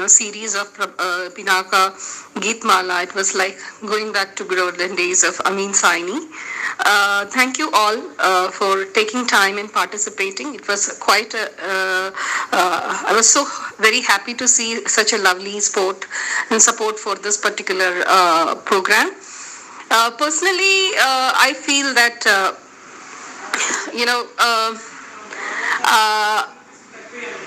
series of Pinaka Geetmala, it was like going back to golden days of Amin Saini. Thank you all for taking time and participating. It was quite I was so very happy to see such a lovely support for this particular program. Personally, I feel that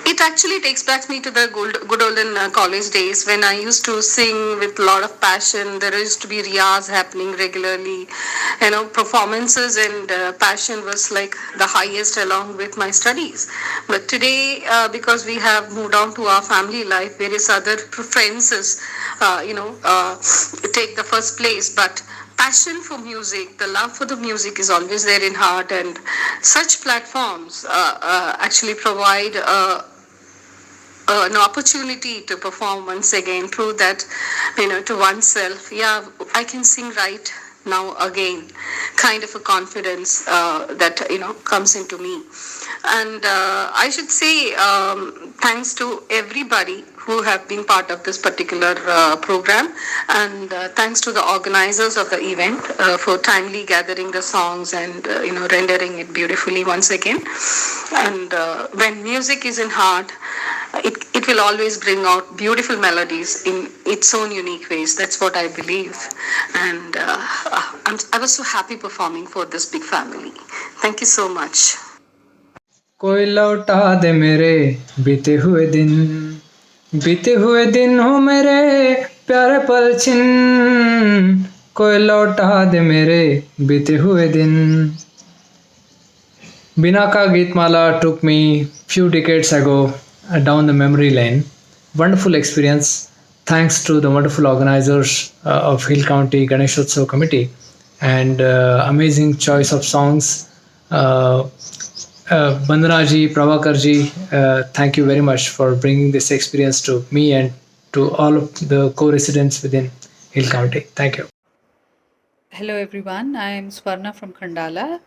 it actually takes back me to the good olden college days when I used to sing with a lot of passion. There used to be riyaz happening regularly. Performances and passion was like the highest along with my studies. But today, because we have moved on to our family life, various other preferences, take the first place. But passion for music, the love for the music is always there in heart, and such platforms actually provide an opportunity to perform once again, prove that to oneself, yeah, I can sing right now again, kind of a confidence that comes into me. And I should say thanks to everybody who have been part of this particular program, and thanks to the organizers of the event for timely gathering the songs and rendering it beautifully once again. And when music is in heart, it will always bring out beautiful melodies in its own unique ways. That's what I believe. And I was so happy performing for this big family. Thank you so much. कोई लौटा दे मेरे बीते हुए दिन हो मेरे प्यारे पल छिन, कोई लौटा दे मेरे बीते हुए दिन. Binaka Geetmala took me few decades ago down the memory lane. Wonderful experience. Thanks to the wonderful organizers of Hill County Ganeshotsav Committee, and amazing choice of songs. Vandana ji, Prabhakar ji, thank you very much for bringing this experience to me and to all of the co-residents within Hill County. Thank you. Hello everyone, I am Swarna from Khandala,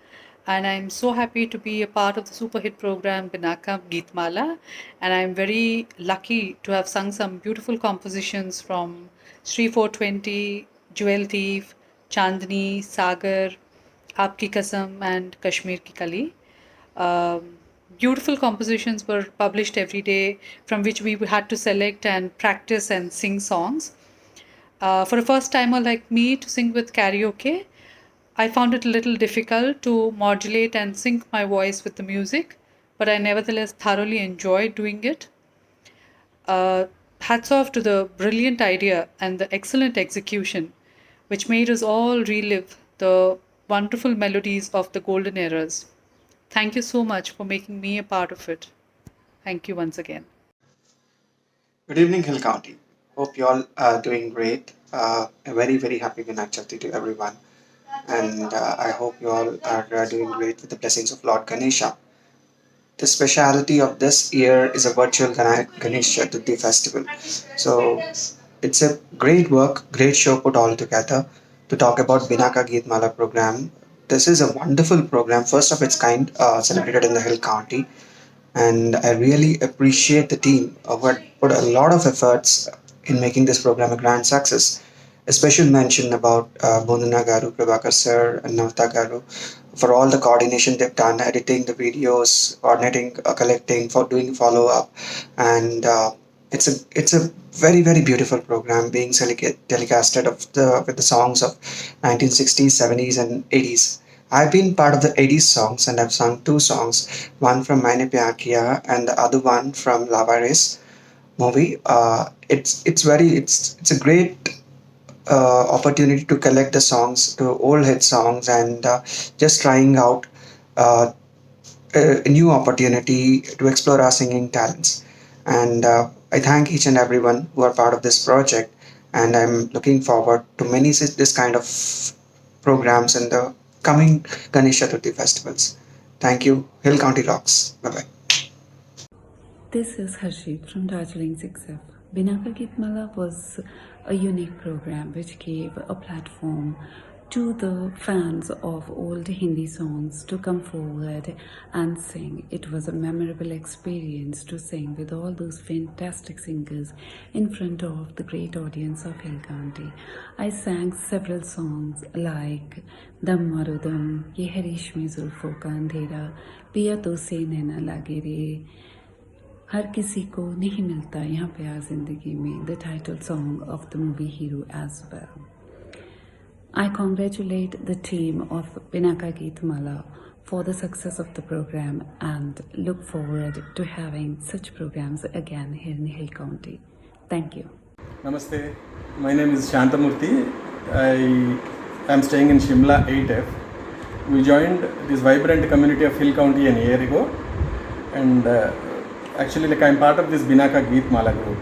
and I am so happy to be a part of the super hit program Binaka Geetmala, and I am very lucky to have sung some beautiful compositions from Sri 420, Jewel Thief, Chandni, Sagar, Aapki Kasam and Kashmir Ki Kali. Beautiful compositions were published every day, from which we had to select and practice and sing songs. For a first timer like me to sing with karaoke, I found it a little difficult to modulate and sync my voice with the music, but I nevertheless thoroughly enjoyed doing it. Hats off to the brilliant idea and the excellent execution, which made us all relive the wonderful melodies of the golden eras. Thank you so much for making me a part of it. Thank you once again. Good evening, Hill County. Hope you all are doing great. A very, very happy Vinayak Chaturthi to everyone. And I hope you all are doing great with the blessings of Lord Ganesha. The speciality of this year is a virtual Ganesh Chaturthi festival. So it's a great work, great show put all together to talk about Binaka Geetmala program. This is a wonderful program, first of its kind, celebrated in the Hill County. And I really appreciate the team who had put a lot of efforts in making this program a grand success. A special mention about Bondana Garu, Prabhakar Sir, and Navta Garu for all the coordination they've done, editing the videos, coordinating, collecting, for doing follow-up. And it's a very, very beautiful program being telecasted with the songs of 1960s, 70s, and 80s. I've been part of the 80s songs, and I've sung two songs, one from Maine Pyar Kiya and the other one from Lavares movie. It's a great opportunity to collect the songs, to old hit songs, and just trying out a new opportunity to explore our singing talents. And I thank each and everyone who are part of this project. And I'm looking forward to many this kind of programs in the coming Ganesh Chaturthi festivals. Thank you. Hill County rocks. Bye bye. This is Harshit from Darjeeling 6F. Binaka Gitmala was a unique program which gave a platform to the fans of old Hindi songs to come forward and sing. It was a memorable experience to sing with all those fantastic singers in front of the great audience of Hill County. I sang several songs like Dam Maro Dam, Ye Hai Reshmi Zulfon Ka Andhera, Piya To Se Naina Lage Re, हर किसी को नहीं मिलता यहाँ प्यार ज़िंदगी में, the title song of the movie Hero as well. I congratulate the team of Binaka Gitmala for the success of the program and look forward to having such programs again here in Hill County. Thank you. Namaste, my name is Shantamurthy. I am staying in Shimla 8F. We joined this vibrant community of Hill County a year ago, and actually I am part of this Binaka Gitmala group.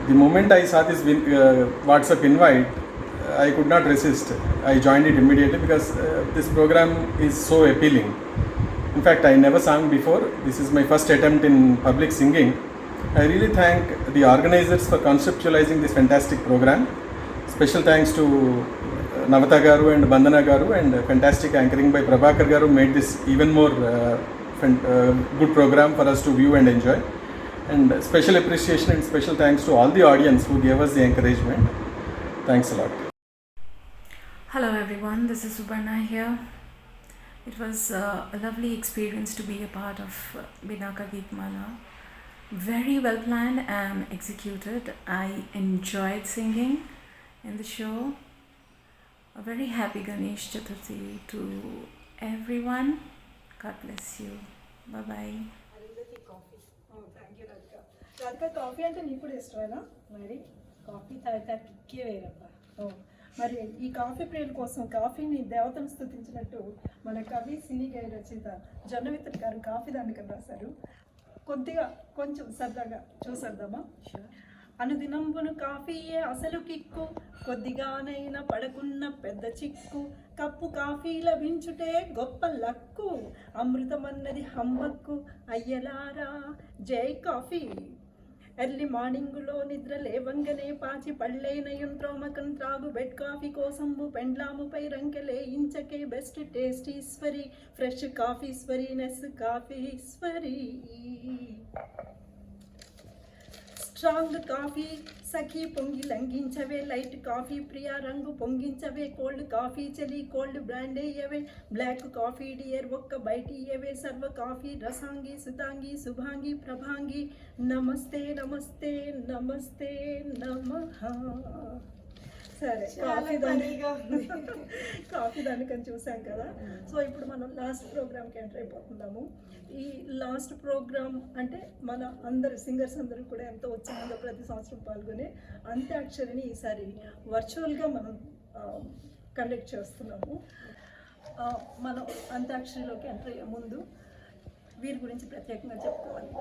The moment I saw this WhatsApp invite, I could not resist. I joined it immediately because this program is so appealing. In fact, I never sang before. This is my first attempt in public singing. I really thank the organizers for conceptualizing this fantastic program. Special thanks to Navata Garu and Bandana Garu, and fantastic anchoring by Prabhakar Garu made this even more good program for us to view and enjoy. And special appreciation and special thanks to all the audience who gave us the encouragement. Thanks a lot. Hello everyone, this is Subarna here. It was a lovely experience to be a part of Binaka Gitmala. Very well planned and executed. I enjoyed singing in the show. A very happy Ganesh Chaturthi to everyone. God bless you. Bye bye. Radhika coffee అంటే నీకు కూడా ఇష్టమేనా? మరి coffee తాగితే కిక్కే వేరబ్బా. మరి ఈ కాఫీ ప్రియుల కోసం కాఫీని దేవతను స్తుతించినట్టు మన కవి సినీ గారి రచయిత జొన్నవిత్తడి గారు కాఫీ దానికని రాశారు. కొంచెం సరదాగా చూసేద్దామా? అనుదినంబును కాఫీయే అసలు కిక్కు, కొద్దిగానైనా పడకున్న పెద్ద చిక్కు, కప్పు కాఫీ లభించుటే గొప్ప లక్కు, అమృతమన్నది హంబక్కు అయ్యలారా జై కాఫీ. ఎర్లీ మార్నింగులో నిద్ర లేవంగనే పాచి పళ్ళైనయున్ త్రోమకం త్రాగు బెడ్ కాఫీ కోసంబు పెండ్లాముపై రంకెలే ఇంచకే best taste Eshwari, fresh coffee Eshwari, నెస్ కాఫీ ఈశ్వరి. స్ట్రాంగ్ కాఫీ సఖీ పొంగి లంఘించవే, లైట్ కాఫీ ప్రియా రంగు పొంగించవే, కోల్డ్ కాఫీ చలి కోల్డ్ బ్రాండ్ అయ్యవే, బ్లాక్ కాఫీ డియర్ ఒక్క బయట ఇయ్యవే, సర్వ కాఫీ రసాంగి సుతాంగి శుభాంగి ప్రభాంగి, నమస్తే నమస్తే నమస్తే నమః. సరే, కాఫీ దానికని చూసాం కదా. సో ఇప్పుడు మనం లాస్ట్ ప్రోగ్రామ్కి ఎంటర్ అయిపోతున్నాము. ఈ లాస్ట్ ప్రోగ్రామ్ అంటే మన అందరు సింగర్స్ అందరూ కూడా ఎంతో ఉత్సాహంగా ప్రతి సంవత్సరం పాల్గొనే అంత్యాక్షరిని ఈసారి వర్చువల్గా మనం కండక్ట్ చేస్తున్నాము. మనం అంత్యాక్షరిలోకి ఎంటర్ అయ్యే ముందు వీరి గురించి ప్రత్యేకంగా చెప్పుకోవాలి.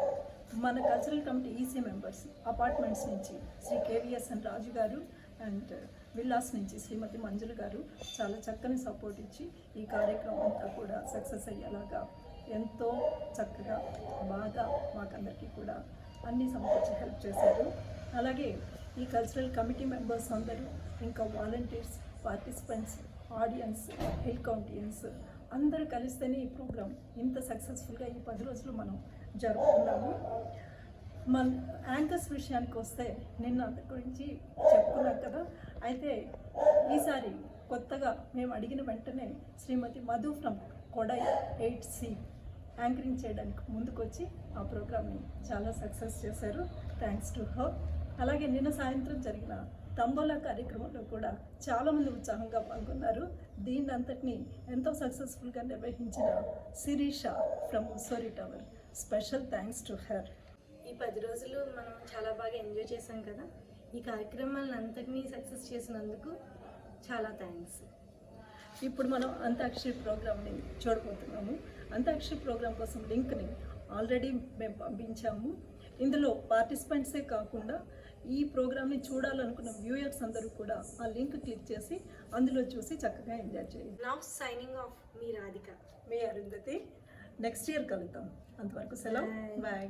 మన cultural committee EC members apartments నుంచి శ్రీ కేవీఎస్ఎన్ రాజు గారు అండ్ విల్లాస్ నుంచి శ్రీమతి మంజుల గారు చాలా చక్కని సపోర్ట్ ఇచ్చి ఈ కార్యక్రమం అంతా కూడా సక్సెస్ అయ్యేలాగా ఎంతో చక్కగా బాగా మాకందరికీ కూడా అన్ని సమకూర్చి హెల్ప్ చేశారు. అలాగే ఈ కల్చరల్ కమిటీ మెంబర్స్ అందరూ, ఇంకా వాలంటీర్స్, పార్టిసిపెంట్స్, ఆడియన్స్, హిల్ కౌంటియన్స్ అందరూ కలిస్తేనే ఈ ప్రోగ్రాం ఇంత సక్సెస్ఫుల్గా ఈ 10 రోజులు మనం జరుపుకున్నాము. మన యాంకర్స్ విషయానికి వస్తే నిన్న అందరి గురించి చెప్పుకున్నాం కదా. అయితే ఈసారి కొత్తగా మేము అడిగిన వెంటనే Shrimati Madhu from Kodai 8C anchoring చేయడానికి ముందుకొచ్చి ఆ ప్రోగ్రామ్ని చాలా సక్సెస్ చేశారు. Thanks to her. అలాగే నిన్న సాయంత్రం జరిగిన తంబోలా కార్యక్రమంలో కూడా చాలామంది ఉత్సాహంగా పాల్గొన్నారు. దీన్ని అంతటినీ ఎంతో సక్సెస్ఫుల్గా నిర్వహించిన Sirisha from Mussoorie tower, special thanks to her. ఈ 10 రోజులు మనం చాలా బాగా ఎంజాయ్ చేసాం కదా. ఈ కార్యక్రమాలను అంతటినీ సక్సెస్ చేసినందుకు చాలా థ్యాంక్స్. ఇప్పుడు మనం అంత్యాక్షరి ప్రోగ్రామ్ని చూడబోతున్నాము. అంత్యాక్షరి ప్రోగ్రామ్ కోసం లింక్ని ఆల్రెడీ మేము పంపించాము. ఇందులో పార్టిసిపెంట్సే కాకుండా ఈ ప్రోగ్రామ్ని చూడాలనుకున్న వ్యూయర్స్ అందరూ కూడా ఆ లింక్ క్లిక్ చేసి అందులో చూసి చక్కగా ఎంజాయ్ చేయండి. నౌ సైనింగ్ ఆఫ్ మీ రాధిక, మీ అరుంధతి. నెక్స్ట్ ఇయర్ కలుద్దాం. అంతవరకు సెలవు. బాయ్.